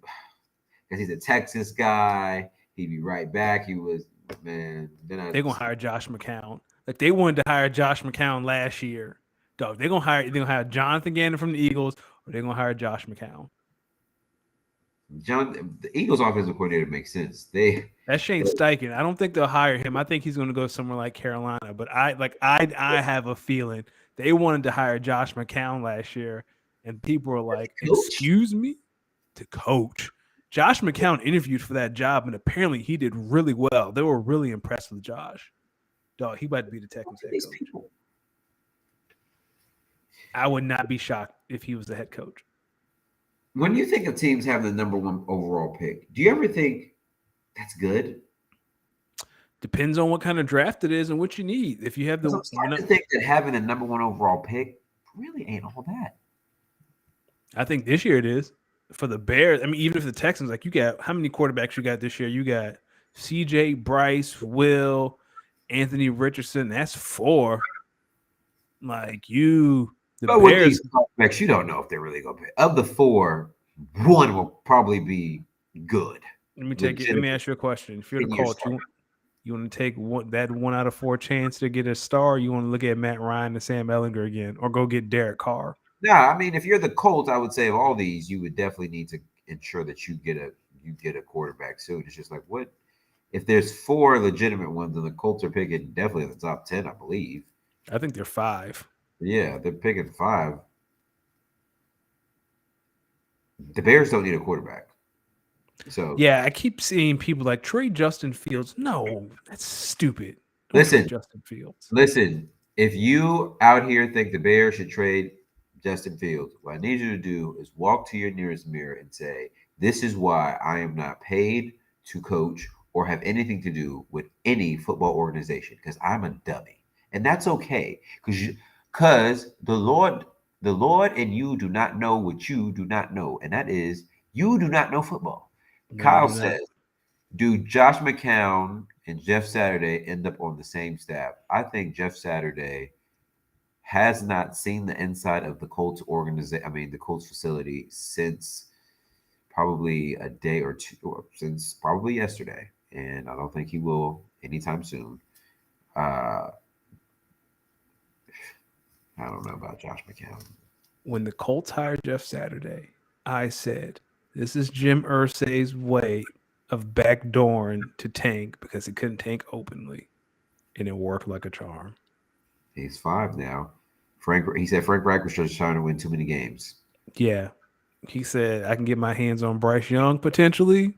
because he's a Texas guy. He'd be right back. He was man. Then I they gonna hire Josh McCown. Like they wanted to hire Josh McCown last year. Dog, they're gonna hire Jonathan Gannon from the Eagles, or they're gonna hire Josh McCown. The Eagles' offensive coordinator makes sense. That's Shane Steichen. I don't think they'll hire him. I think he's going to go somewhere like Carolina. But I have a feeling they wanted to hire Josh McCown last year, and people were like, "Excuse me, to coach." Josh McCown interviewed for that job, and apparently he did really well. They were really impressed with Josh. Dog, he about to be the Texans head coach. I would not be shocked if he was the head coach. When you think of teams having the number 1 overall pick, do you ever think that's good? Depends on what kind of draft it is and what you need. If you have I'm starting to think that having a number 1 overall pick really ain't all that. I think this year it is for the Bears. I mean, even if the Texans, like, you got how many quarterbacks you got this year? You got CJ, Bryce, Will, Anthony Richardson. That's 4. Like, the but Bears. With these quarterbacks, you don't know if they're really going to pick. Of the 4, 1 will probably be good. Let me ask you a question. If you're the Colts, you want to take that 1 out of 4 chance to get a star, or you want to look at Matt Ryan and Sam Ehlinger again, or go get Derek Carr? Yeah, I mean, if you're the Colts, I would say of all these, you would definitely need to ensure that you get a quarterback soon. It's just like, what if there's 4 legitimate ones and the Colts are picking definitely in the top 10, I believe. I think they're 5. Yeah, they're picking 5. The Bears don't need a quarterback. So yeah, I keep seeing people like trade Justin Fields. No, that's stupid. Listen, Justin Fields. Listen, if you out here think the Bears should trade Justin Fields, what I need you to do is walk to your nearest mirror and say, "This is why I am not paid to coach or have anything to do with any football organization, because I'm a dummy." And that's okay, because the Lord and you do not know what you do not know, and that is you do not know football. No, Kyle says, do Josh McCown and Jeff Saturday end up on the same staff? I think Jeff Saturday has not seen the inside of the Colts organization. I mean, the Colts facility since probably a day or two, or since probably yesterday, and I don't think he will anytime soon. I don't know about Josh McCown. When the Colts hired Jeff Saturday, I said, this is Jim Irsay's way of backdooring to tank, because he couldn't tank openly, and it worked like a charm. He's 5 now. He said Frank Reich was just trying to win too many games. Yeah. He said, I can get my hands on Bryce Young potentially.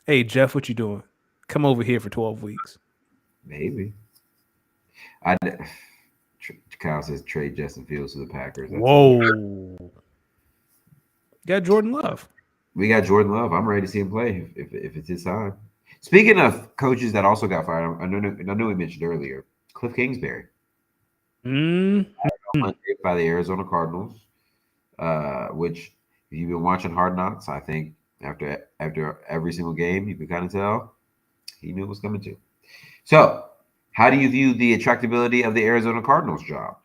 Hey, Jeff, what you doing? Come over here for 12 weeks. Maybe. Kyle says trade Justin Fields to the Packers. That's whoa. Got Jordan Love. We got Jordan Love. I'm ready to see him play if it's his time. Speaking of coaches that also got fired, I know we mentioned earlier, Cliff Kingsbury. By the Arizona Cardinals, which if you've been watching Hard Knocks, I think after every single game, you can kind of tell he knew it was coming to. So, how do you view the attractability of the Arizona Cardinals job?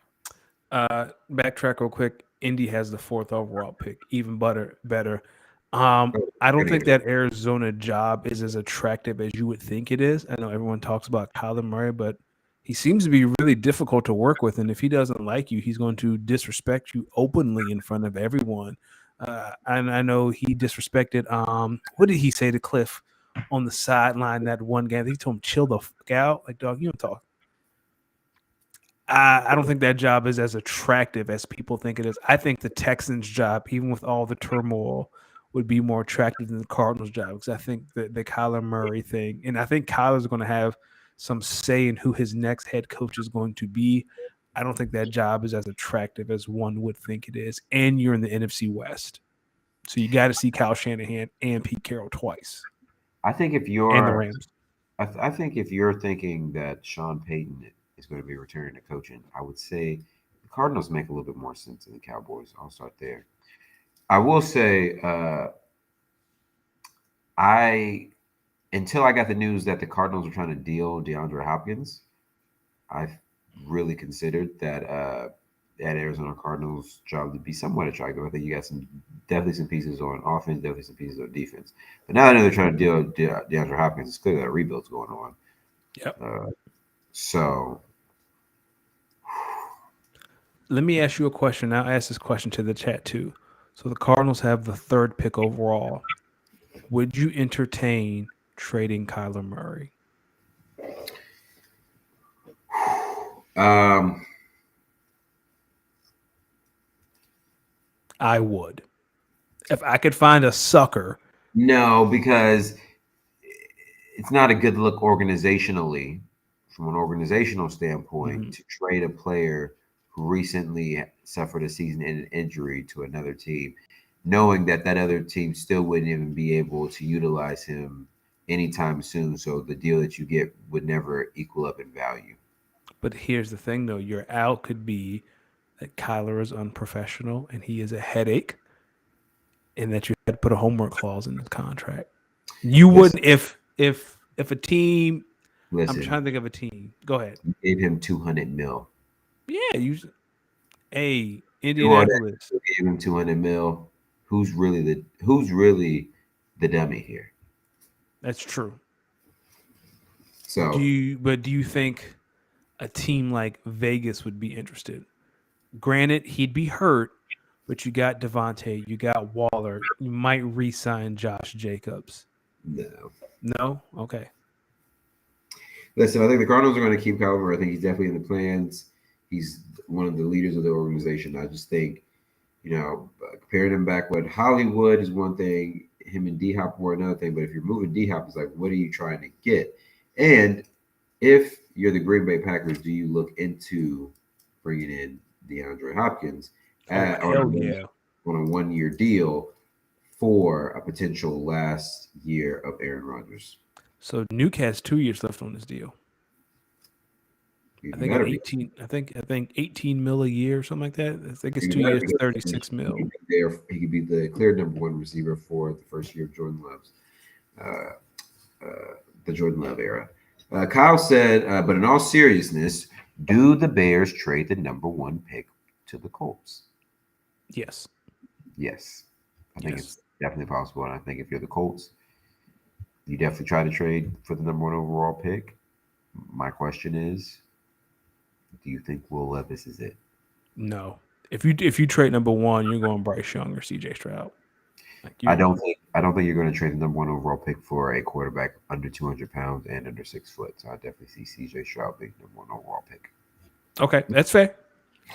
Backtrack real quick. Indy has the 4th overall pick, even better. I don't think that Arizona job is as attractive as you would think it is. I know everyone talks about Kyler Murray, but he seems to be really difficult to work with. And if he doesn't like you, he's going to disrespect you openly in front of everyone. And I know he disrespected, what did he say to Cliff on the sideline that one game? He told him, chill the fuck out. Like, dog, you don't talk. I don't think that job is as attractive as people think it is. I think the Texans job, even with all the turmoil, would be more attractive than the Cardinals job, because I think the Kyler Murray thing, and I think Kyler's going to have some say in who his next head coach is going to be. I don't think that job is as attractive as one would think it is. And you're in the NFC West, so you got to see Kyle Shanahan and Pete Carroll twice. I think if you're and the Rams, I think if you're thinking that Sean Payton is going to be returning to coaching, I would say the Cardinals make a little bit more sense than the Cowboys. I'll start there. I will say, until I got the news that the Cardinals were trying to deal DeAndre Hopkins, I really considered that Arizona Cardinals job to be somewhat attractive. I think you got definitely some pieces on offense, definitely some pieces on defense. But now I know they're trying to deal DeAndre Hopkins. It's clear that a rebuild's going on. Yep. So Let me ask you a question. I'll ask this question to the chat too. So the Cardinals have the third pick overall. Would you entertain trading Kyler Murray? Um, I would. If I could find a sucker. no, because it's not a good look organizationally, from an organizational standpoint, Mhm. to trade a player who recently suffered a season-ending injury to another team, knowing that that other team still wouldn't even be able to utilize him anytime soon. So the deal that you get would never equal up in value. But here's the thing though, your out could be that Kyler is unprofessional and he is a headache and that you had to put a homework clause in the contract. You Listen, wouldn't if a team. I'm listen, trying to think of a team. Go ahead. you gave him 200 mil. Yeah, you. Hey, Do all that, Indianapolis. you gave him 200 mil. Who's really the dummy here? That's true. So Do you think a team like Vegas would be interested? Granted, he'd be hurt, but you got Devontae, you got Waller. You might re-sign Josh Jacobs. no. No, okay. Listen, I think the Cardinals are going to keep Kyler Murray. I think he's definitely in the plans. He's one of the leaders of the organization. I just think, comparing him back with Hollywood is one thing. Him and D Hop were another thing. But if you're moving D Hop, it's like, what are you trying to get? And if you're the Green Bay Packers, do you look into bringing in DeAndre Hopkins Oh on hell yeah. on a 1 year deal for a potential last year of Aaron Rodgers? So Nuke has 2 years left on this deal. I Even think at better, 18. I think 18 mil a year or something like that. I think it's even two better years, because 36 he mil. could be there. He could be the clear number one receiver for the first year of Jordan Love's the Jordan Love era. Kyle said, but in all seriousness, do the Bears trade the number one pick to the Colts? Yes. Yes, I think Yes. it's definitely possible, and I think if you're the Colts, you definitely try to trade for the number one overall pick. My question is, do you think Will Levis is it? No. If you trade number one, you're going Bryce Young or CJ Stroud. Like I don't think you're going to trade the number one overall pick for a quarterback under 200 pounds and under 6 foot. So I definitely see C.J. Stroud being the number one overall pick. okay, that's fair.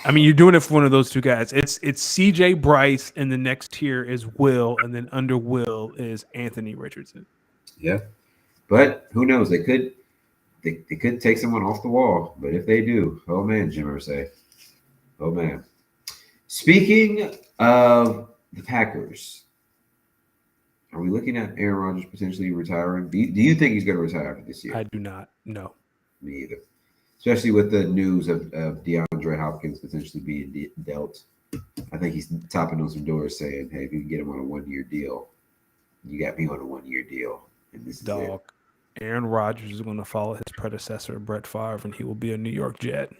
I mean, you're doing it for one of those two guys. It's CJ Bryce, and the next tier is Will, and then under Will is Anthony Richardson. Yeah, but who knows? They could take someone off the wall. But if they do, oh man, Jim Irsay, oh man. Speaking of the Packers, are we looking at Aaron Rodgers potentially retiring? Do you think he's going to retire after this year? I do not know. Me either. Especially with the news of DeAndre Hopkins potentially being dealt. I think he's tapping on some doors saying, hey, if you can get him on a 1 year deal, you got me on a 1 year deal. And this is it. Dog. Aaron Rodgers is going to follow his predecessor, Brett Favre, and he will be a New York Jet.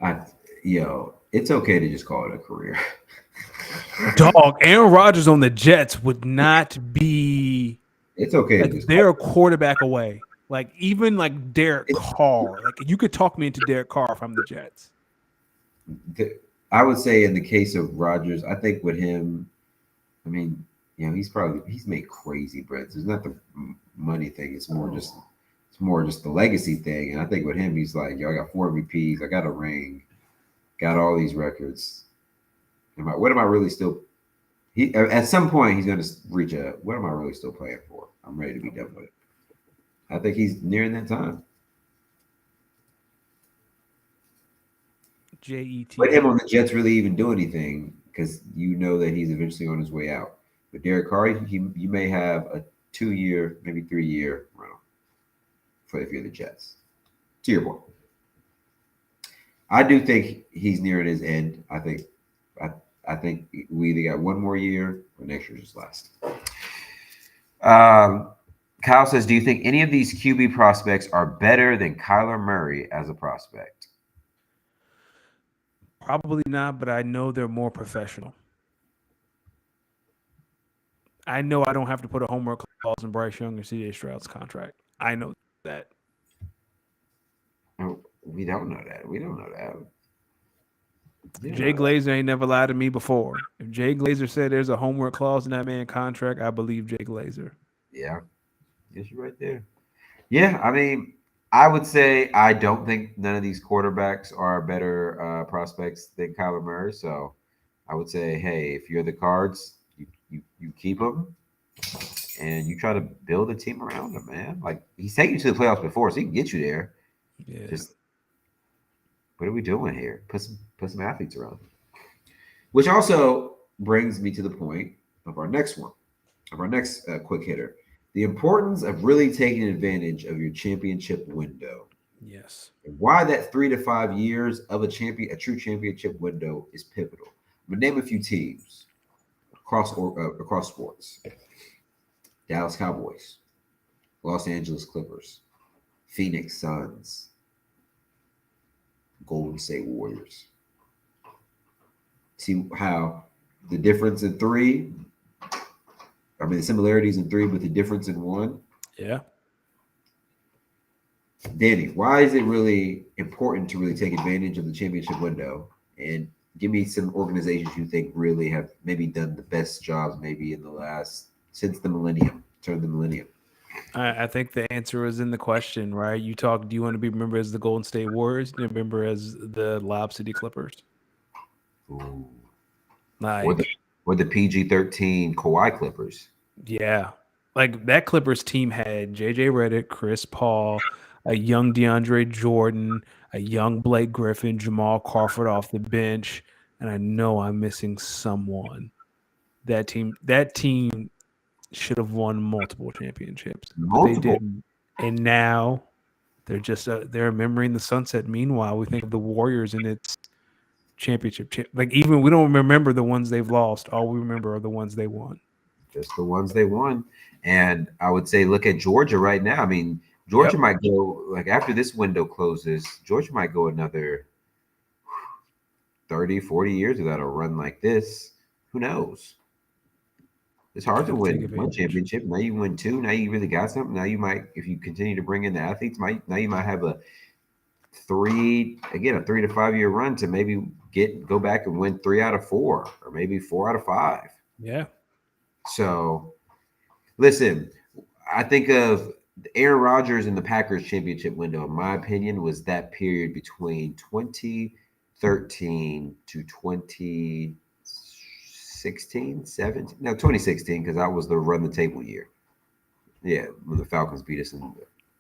I, it's okay to just call it a career. Dog, Aaron Rodgers on the Jets would not be It's okay to like just they're a quarterback away. Like even like Derek Carr. Like you could talk me into Derek Carr if I'm the Jets. I would say in the case of Rodgers, I think with him, I mean, he's made crazy breads. It's not the money thing. It's more just the legacy thing. And I think with him, he's like, yo, I got 4 MVPs, I got a ring, got all these records. What am I really still? He at some point he's going to reach a. What am I really still playing for? I'm ready to be done with it. I think he's nearing that time. JET. Let him on the Jets really even do anything because you know that he's eventually on his way out. But Derek Carr, you may have a 2 year, maybe 3 year run for if you're the Jets. To your point, I do think he's nearing his end. I think we either got one more year or next year just last. Kyle says, do you think any of these QB prospects are better than Kyler Murray as a prospect? Probably not, but I know they're more professional. I know I don't have to put a homework clause in Bryce Young or CJ Stroud's contract. I know that. Oh, we don't know that. We don't know that. We don't Jay know that. Glazer ain't never lied to me before. If Jay Glazer said there's a homework clause in that man contract, I believe Jay Glazer. Yeah, yes, you're right there. Yeah, I mean, I would say I don't think none of these quarterbacks are better prospects than Kyler Murray. So I would say, hey, if you're the Cards, you keep them and you try to build a team around him, man. Like he's taken you to the playoffs before, so he can get you there. Yeah. Just what are we doing here? Put some athletes around. Which also brings me to the point of our next one, of our next quick hitter. The importance of really taking advantage of your championship window. Yes. And why that 3 to 5 years of a true championship window is pivotal. I'm gonna name a few teams across sports: Dallas Cowboys, Los Angeles Clippers, Phoenix Suns, Golden State Warriors. See how the difference in three, I mean, the similarities in three, but the difference in one. Yeah. Danny, why is it really important to really take advantage of the championship window? And give me some organizations you think really have maybe done the best jobs maybe in the last since the millennium, turn of the millennium. I think the answer is in the question, right? You talk, do you want to be remembered as the Golden State Warriors? Do you remember as the Lob City Clippers? Ooh. Or the Like, or the PG-13 Kawhi Clippers. yeah. Like that Clippers team had JJ Redick, Chris Paul, a young DeAndre Jordan, a young Blake Griffin, Jamal Crawford off the bench, and I know I'm missing someone. That team should have won multiple championships, but they Multiple. didn't. And now they're remembering the sunset. Meanwhile, we think of the Warriors and its championship. Like even we don't remember the ones they've lost. All we remember are the ones they won. Just the ones they won. And I would say look at Georgia right now. I mean, Georgia Yep. might go like after this window closes, Georgia might go another 30, 40 years without a run like this. Who knows? It's hard to Got to take win one advantage. championship. Now you win two. Now you really got something. Now you might, if you continue to bring in the athletes, you might have a 3 to 5 year run to maybe go back and win 3 out of 4 or maybe 4 out of 5. Yeah. So listen, I think of Aaron Rodgers and the Packers championship window, in my opinion, was that period between 2013 to 2016, 17. No, 2016, because that was the run the table year. Yeah, when the Falcons beat us.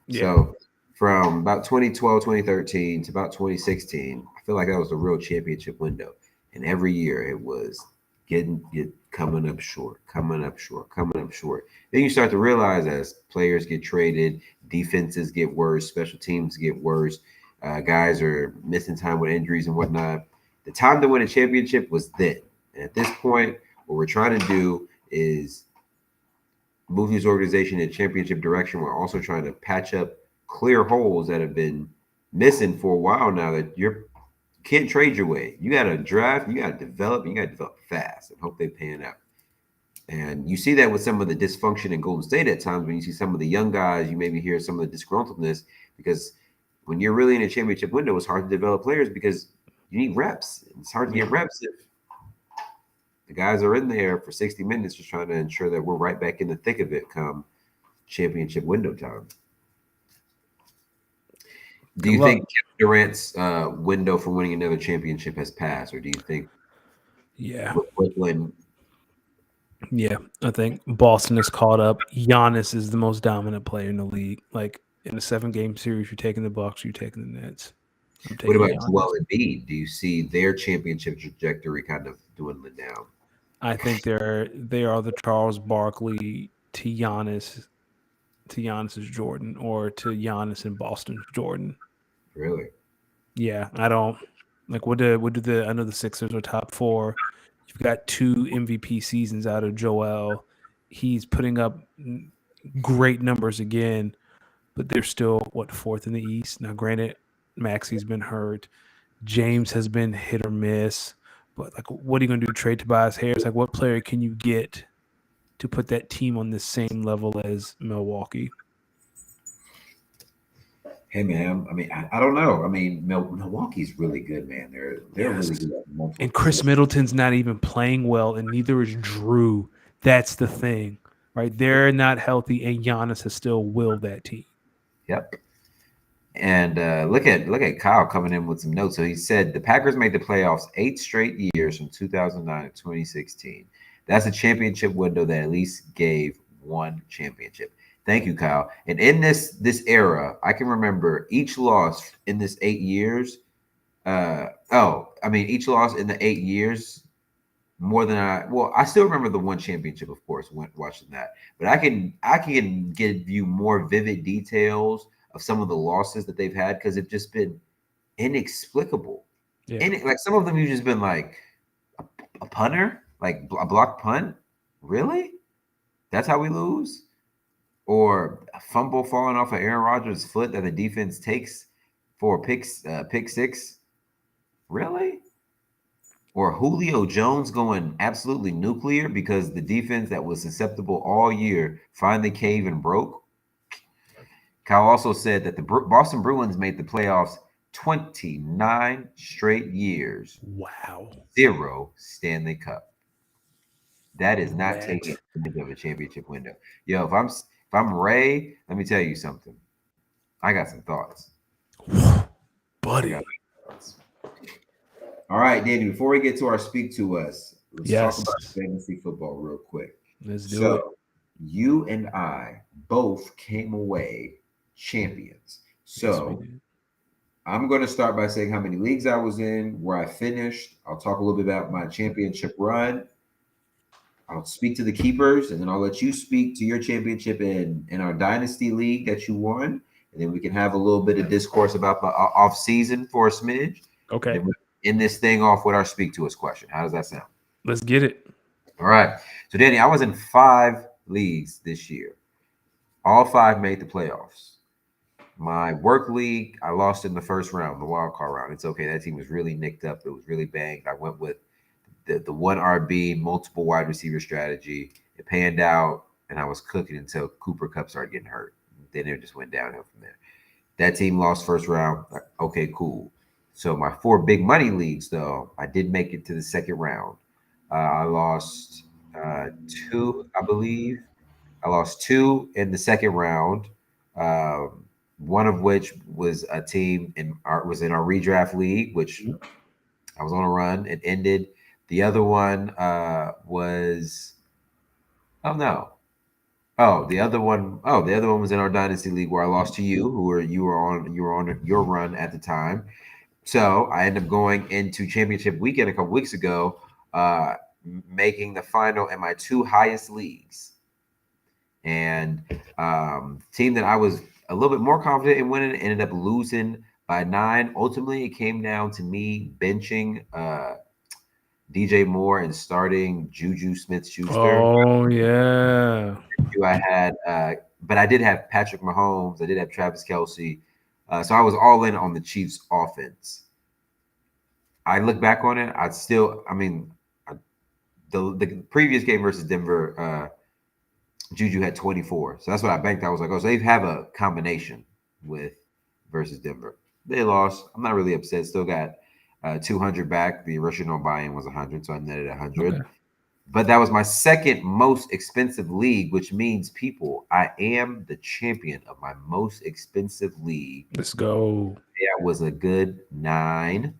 Yeah. So from about 2012, 2013 to about 2016, I feel like that was the real championship window. And every year it was coming up short, coming up short, coming up short. Then you start to realize as players get traded, defenses get worse, special teams get worse, guys are missing time with injuries and whatnot. The time to win a championship was then. And at this point, what we're trying to do is move this organization in a championship direction. We're also trying to patch up clear holes that have been missing for a while now that you can't trade your way. You got to draft, you got to develop, you got to develop fast and hope they pan out. And you see that with some of the dysfunction in Golden State at times when you see some of the young guys, you maybe hear some of the disgruntledness because when you're really in a championship window, it's hard to develop players because you need reps. It's hard to get reps if the guys are in there for 60 minutes just trying to ensure that we're right back in the thick of it come championship window time. Do Good you luck. think Kevin Durant's window for winning another championship has passed, or do you think Yeah. Brooklyn? Yeah. I think Boston is caught up. Giannis is the most dominant player in the league. Like in a 7-game series, you're taking the Bucks, you're taking the Nets. I'm What taking about Giannis. Joel Embiid? Do you see their championship trajectory kind of dwindling down? I think they are the Charles Barkley to Giannis's Jordan, or to Giannis and Boston's Jordan. Really? Yeah, I don't like what do the I know the Sixers are top 4. You've got 2 MVP seasons out of Joel. He's putting up great numbers again, but they're still what, 4th in the East. Now granted, Maxi's been hurt. James has been hit or miss. But like what are you gonna do? Trade Tobias Harris? Like what player can you get to put that team on the same level as Milwaukee? Hey man, I mean, I don't know. I mean, Milwaukee's really good, man. They're really Yes. good at multiple And Chris positions. Middleton's not even playing well, and neither is Drew. That's the thing, right? They're not healthy, and Giannis has still willed that team. Yep. And look at Kyle coming in with some notes. So he said the Packers made the playoffs 8 straight years from 2009 to 2016. That's a championship window that at least gave one championship. Thank you, Kyle. And in this era, I can remember each loss in this 8 years. I mean, each loss in the 8 years more than I still remember the one championship, of course, when watching that. But I can give you more vivid details of some of the losses that they've had because it's just been inexplicable. Yeah. And like some of them, you've just been like a punter, like a block punt. Really? That's how we lose? Or a fumble falling off of Aaron Rodgers' foot that the defense takes for a pick six? Really? Or Julio Jones going absolutely nuclear because the defense that was susceptible all year finally caved and broke. Kyle also said that the Boston Bruins made the playoffs 29 straight years, Wow. 0 Stanley Cup. That is not taking That. advantage of a championship window. Yo, if I'm Ray, let me tell you something. I got some thoughts. I got Buddy. some thoughts. All right, Danny. Before we get to our speak to us, let's talk Yes. about fantasy football real quick. Let's do it. So you and I both came away champions. Yes, we So did. I'm going to start by saying how many leagues I was in, where I finished. I'll talk a little bit about my championship run. I'll speak to the keepers, and then I'll let you speak to your championship in our dynasty league that you won. And then we can have a little bit of discourse about the off season for a smidge. And Okay. then we end this thing off with our speak to us question. How does that sound? Let's get it. All right. So, Danny, I was in 5 leagues this year. All 5 made the playoffs. My work league, I lost in the first round, the wild card round. It's okay. That team was really nicked up. It was really banged. I went with the one RB, multiple wide receiver strategy. It panned out, and I was cooking until Cooper Cup started getting hurt. Then it just went downhill from there. That team lost first round. Like, okay, cool. So my 4 big money leagues, though, I did make it to the second round. I lost 2, I believe. I lost 2 in the second round. One of which was a team in our redraft league, which I was on a run. It ended. The other one was oh no. The other one was in our dynasty league where I lost to you, you were on your run at the time. So I ended up going into championship weekend a couple weeks ago, making the final in my 2 highest leagues. And team that I was a little bit more confident in winning ended up losing by 9. Ultimately, it came down to me benching DJ Moore and starting Juju Smith-Schuster. Oh yeah. I had, but I did have Patrick Mahomes. I did have Travis Kelsey. So I was all in on the Chiefs' offense. I look back on it. I mean, the previous game versus Denver, Juju had 24. So that's what I banked. I was like, oh, so they have a combination with versus Denver. They lost. I'm not really upset. Still got 200 back. The original buy-in was 100, so I netted 100. Okay. But that was my second most expensive league, which means, people, I am the champion of my most expensive league. Let's go. That was a good 9.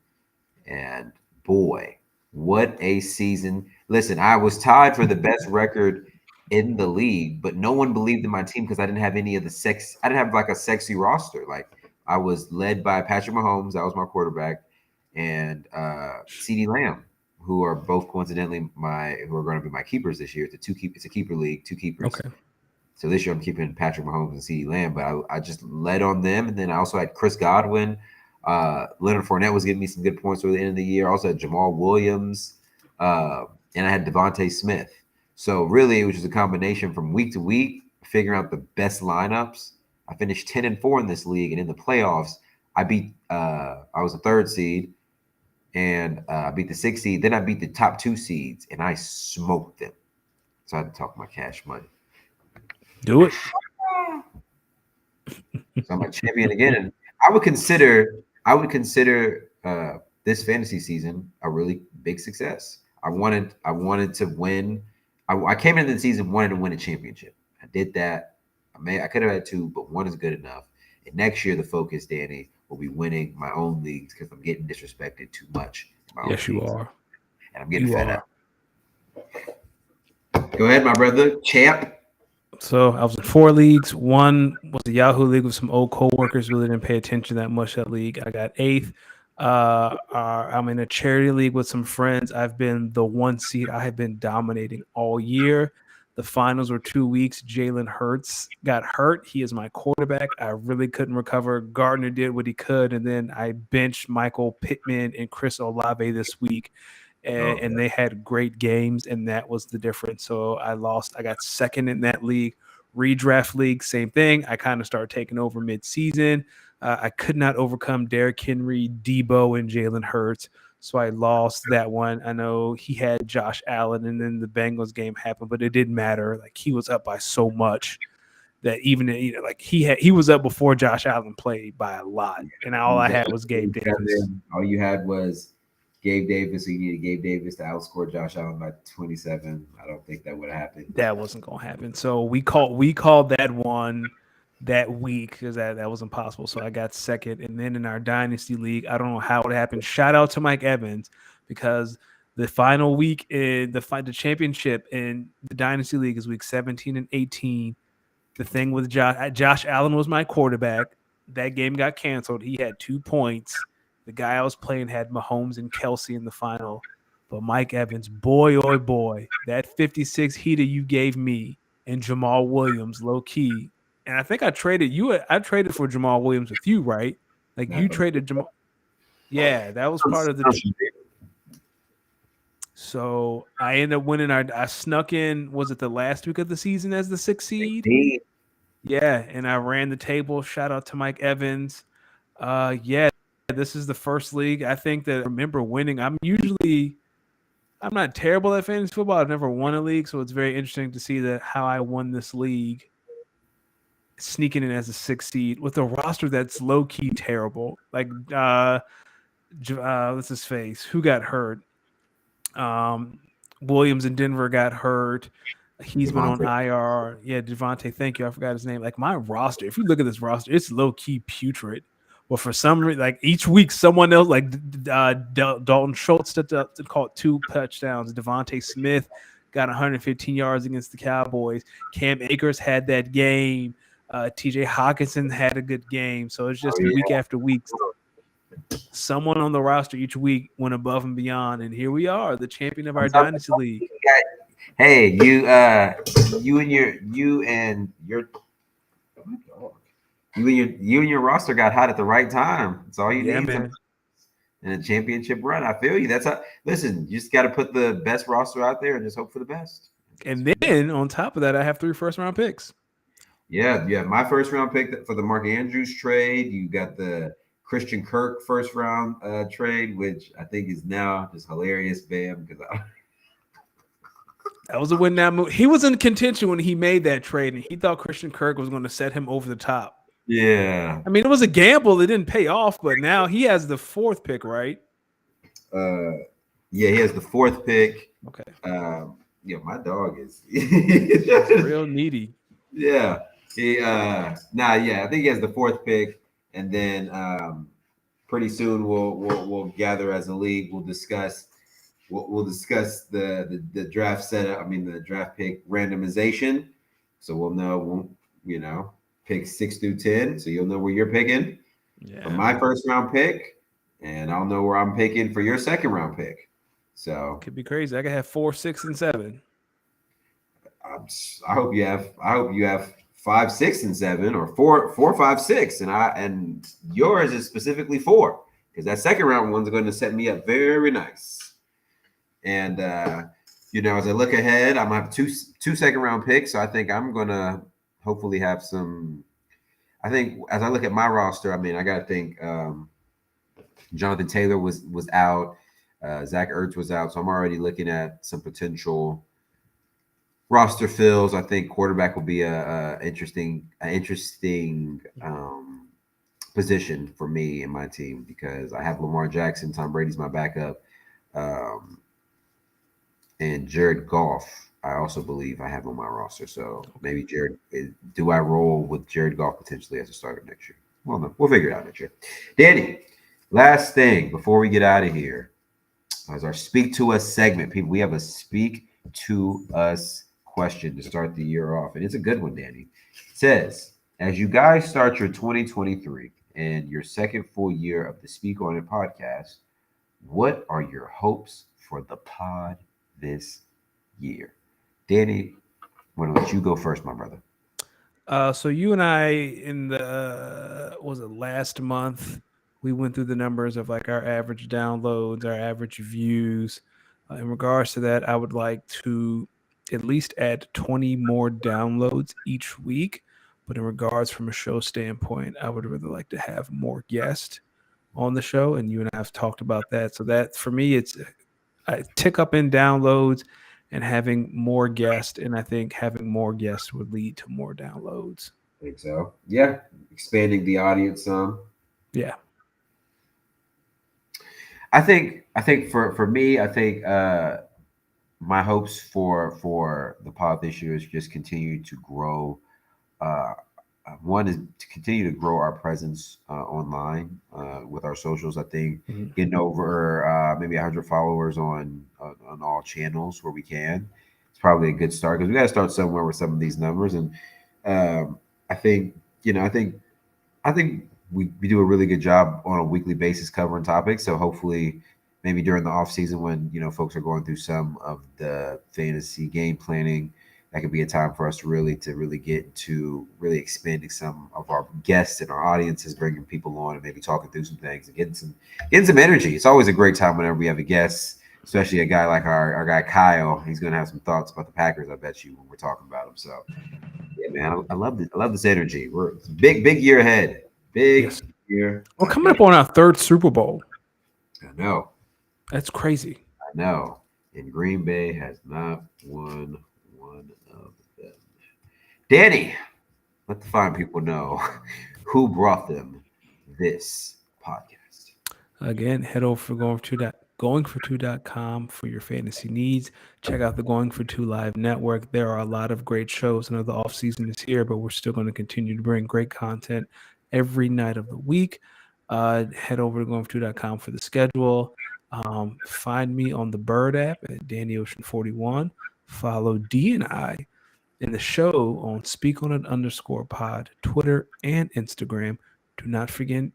And boy, what a season. Listen, I was tied for the best record in the league, but no one believed in my team because I didn't have any of the sex. I didn't have like a sexy roster. Like I was led by Patrick Mahomes, that was my quarterback, and CeeDee Lamb, who are both coincidentally who are going to be my keepers this year. It's a keeper league, 2 keepers. Okay. So this year I'm keeping Patrick Mahomes and CeeDee Lamb, but I just led on them, and then I also had Chris Godwin. Leonard Fournette was giving me some good points for the end of the year. I also had Jamal Williams, and I had Devontae Smith. So really, it was just a combination from week to week, figuring out the best lineups. I finished 10-4 in this league, and in the playoffs, I beat. I was a 3rd seed, and I beat the 6th seed. Then I beat the top 2 seeds, and I smoked them. So I had to talk my cash money. Do it. So I'm a champion again. And I would consider this fantasy season a really big success. I wanted to win. I came into the season wanted to win a championship. I did that. I could have had two, but one is good enough. And next year the focus, Danny, will be winning my own leagues because I'm getting disrespected too much in my own Yes, you leagues. are. And I'm getting You fed are. up. Go ahead, my brother. Champ. So I was in 4 leagues. One was a Yahoo league with some old coworkers. Really didn't pay attention that much to that league. I got 8th. I'm in a charity league with some friends. I've been the 1 seed. I have been dominating all year. The finals were 2 weeks. Jalen Hurts got hurt. He is my quarterback. I really couldn't recover. Gardner did what he could, and then I benched Michael Pittman and Chris Olave this week. And they had great games, and that was the difference. So I lost. I got second in that league. Redraft league, same thing. I kind of started taking over mid-season. I could not overcome Derrick Henry, Debo, and Jalen Hurts, so I lost that one. I know he had Josh Allen, and then the Bengals game happened, but it didn't matter. Like, he was up by so much that even like he was up before Josh Allen played by a lot, and all I had was Gabe Davis. All you had was Gabe Davis. So you needed Gabe Davis to outscore Josh Allen by 27. I don't think that would have happened. That wasn't gonna happen. So we called that one that week because that was impossible. So I got second, and then in our dynasty league, I don't know how it happened. Shout out to Mike Evans because the final week in the championship in the dynasty league is week 17 and 18. The thing with Josh Allen was my quarterback. That game got canceled. He had 2 points. The guy I was playing had Mahomes and Kelsey in the final. But Mike Evans, boy, oh boy, that 56 heater you gave me and Jamal Williams, low key. And I think I traded for Jamal Williams with you, right? Like, you traded Jamal. Yeah, that was part of the. So I ended up winning. I snuck in. Was it the last week of the season as the 6th seed? Yeah, and I ran the table. Shout out to Mike Evans. Yeah, this is the first league I think that I remember winning. I'm not terrible at fantasy football. I've never won a league, so it's very interesting to see how I won this league, sneaking in as a 6th seed with a roster that's low key terrible. Like, what's his face? Who got hurt? Williams in Denver got hurt. He's been on IR. Yeah, Devontae, thank you. I forgot his name. Like, my roster, if you look at this roster, it's low key putrid. But for some reason, like, each week, someone else, like Dalton Schultz stepped up and caught 2 touchdowns. Devontae Smith got 115 yards against the Cowboys. Cam Akers had that game. TJ Hawkinson had a good game. So it's just week after week. Someone on the roster each week went above and beyond, and here we are, the champion of our dynasty league. Hey, you and your roster got hot at the right time. That's all you need, man. In a championship run. I feel you. That's how. Listen, you just got to put the best roster out there and just hope for the best. And then on top of that, I have 3 first-round picks. Yeah, my first-round pick for the Mark Andrews trade. You got the Christian Kirk first-round trade, which I think is now just hilarious, Bam, because that was a win now move. He was in contention when he made that trade, and he thought Christian Kirk was going to set him over the top. Yeah. I mean, it was a gamble. It didn't pay off, but now he has the 4th pick, right? Yeah, he has the 4th pick. Okay. Yeah, my dog is real needy. Yeah. I think he has the 4th pick, and then pretty soon we'll gather as a league. We'll discuss the draft setup. I mean, the draft pick randomization. So we'll know, pick 6 through 10. So you'll know where you're picking for my first-round pick, and I'll know where I'm picking for your second-round pick. So could be crazy. I could have 4, 6, and 7. I hope you have 5, 6, and 7, or 4, 5, 6, and yours is specifically 4, because that second-round one's going to set me up very nice. And as I look ahead, I'm gonna have two second-round picks. So I think I'm gonna hopefully have some. I think as I look at my roster, I mean, I gotta think. Jonathan Taylor was out. Zach Ertz was out, so I'm already looking at some potential roster fills. I think quarterback will be a interesting position for me and my team because I have Lamar Jackson, Tom Brady's my backup, um, and Jared Goff. I also believe I have on my roster. So maybe do I roll with Jared Goff potentially as a starter next year? Well, no, we'll figure it out next year. Danny, last thing before we get out of here is our Speak to Us segment. People, we have a Speak to Us question to start the year off, and it's a good one, Danny. It says, as you guys start your 2023 and your second full year of the Speak On It podcast, what are your hopes for the pod this year? Danny, why don't you go first, my brother? So you and I in the was it last month? We went through the numbers of like our average downloads, our average views. In regards to that, I would like to at least add 20 more downloads each week. But in regards from a show standpoint, I would really like to have more guests on the show, and you and I have talked about that. So that for me, it's a tick up in downloads and having more guests, and I think having more guests would lead to more downloads. I think so. Yeah, expanding the audience some. Yeah. I think for me, I think my hopes for the pod this year is just continue to grow. Uh, One is to continue to grow our presence online with our socials. I think Mhm. getting over maybe 100 followers on all channels where we can. It's probably a good start because we got to start somewhere with some of these numbers. And um, I think I think we do a really good job on a weekly basis covering topics. So hopefully, maybe during the off season when folks are going through some of the fantasy game planning, that could be a time for us to really get into really expanding some of our guests and our audiences, bringing people on and maybe talking through some things and getting some energy. It's always a great time whenever we have a guest, especially a guy like our guy Kyle. He's going to have some thoughts about the Packers, I bet you, when we're talking about them. So yeah, man, I love this energy. It's a big year ahead. Big Yes. year. We're coming up on our third Super Bowl. I know. That's crazy. I know. And Green Bay has not won one of them. Danny, let the fine people know who brought them this podcast. Again, head over for goingfor2.com for your fantasy needs. Check out the Going for Two Live Network. There are a lot of great shows. I know the off season is here, but we're still going to continue to bring great content every night of the week. Head over to goingfor2.com for the schedule. Find me on the Bird app at Danny Ocean 41. Follow D and I in the show on Speak On It _pod, Twitter and Instagram. Do not forget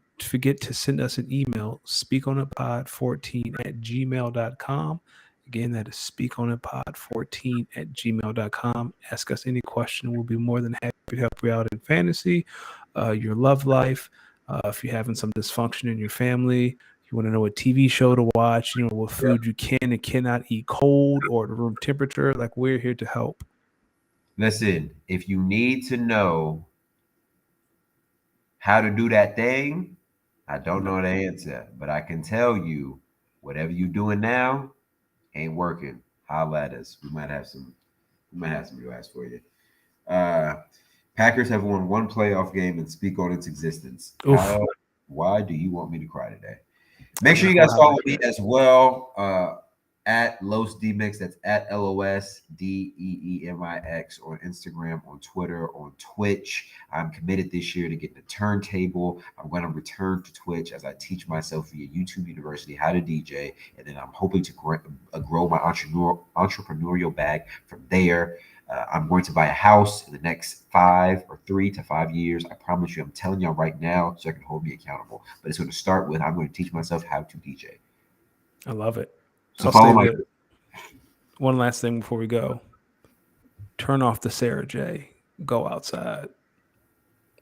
to send us an email, speakonitpod14@gmail.com. Again, that is speakonitpod14@gmail.com. Ask us any question. We'll be more than happy to help you out in fantasy, your love life. If you're having some dysfunction in your family, you want to know what TV show to watch, what food you can and cannot eat cold or at room temperature, like we're here to help. Listen, if you need to know how to do that thing, I don't know the answer, but I can tell you whatever you're doing now ain't working. Holla at us. We might have some advice for you. Packers have won one playoff game and speak on its existence. Kyle, why do you want me to cry today? Make sure you guys follow me as well at Los Demix. That's at LOSDEEMIX on Instagram, on Twitter, on Twitch. I'm committed this year to getting a turntable. I'm going to return to Twitch as I teach myself via YouTube University how to DJ, and then I'm hoping to grow my entrepreneurial bag from there. I'm going to buy a house in the next 3 to 5 years. I promise you, I'm telling y'all right now so I can hold me accountable. But it's going to start with I'm going to teach myself how to DJ. I love it. So follow my... One last thing before we go. Turn off the Sarah J. Go outside.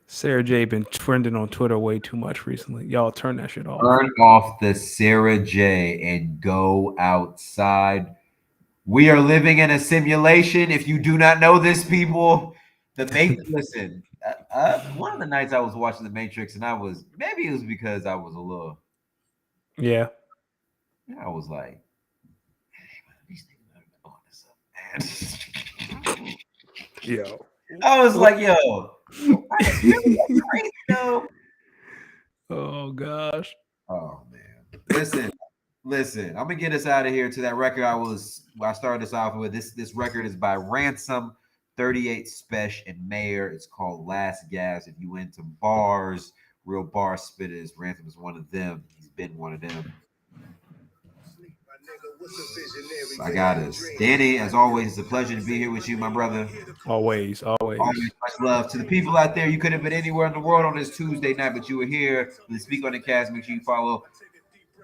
Sarah J been trending on Twitter way too much recently. Y'all turn that shit off. Turn off the Sarah J and go outside. We are living in a simulation. If you do not know this, people, listen. One of the nights I was watching The Matrix, and maybe it was because I was a little, yeah. I was like, these niggas are on this up, man. Yo, I was like, yo, crazy, yo. Oh gosh. Oh man. Listen. I'm gonna get us out of here to that record I started this off with. This record is by Ransom, 38 Special and Mayor. It's called Last Gas. If you into bars, real bar spitters, Ransom is one of them. He's been one of them. I got us. Danny, as always, it's a pleasure to be here with you, my brother. Always. Always much love to the people out there. You could have been anywhere in the world on this Tuesday night, but you were here. Let's Speak on the Cast. Make sure you follow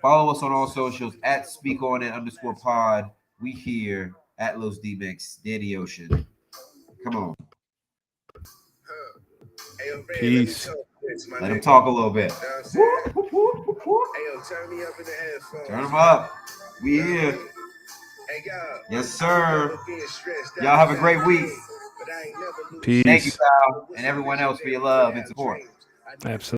us on all socials at @speakonit_pod. We here at Los D-Mix, Danny Ocean. Come on. Peace. Let him talk a little bit. Turn him up. We here. Yes, sir. Y'all have a great week. Peace. Thank you, pal, and everyone else for your love and support. Absolutely.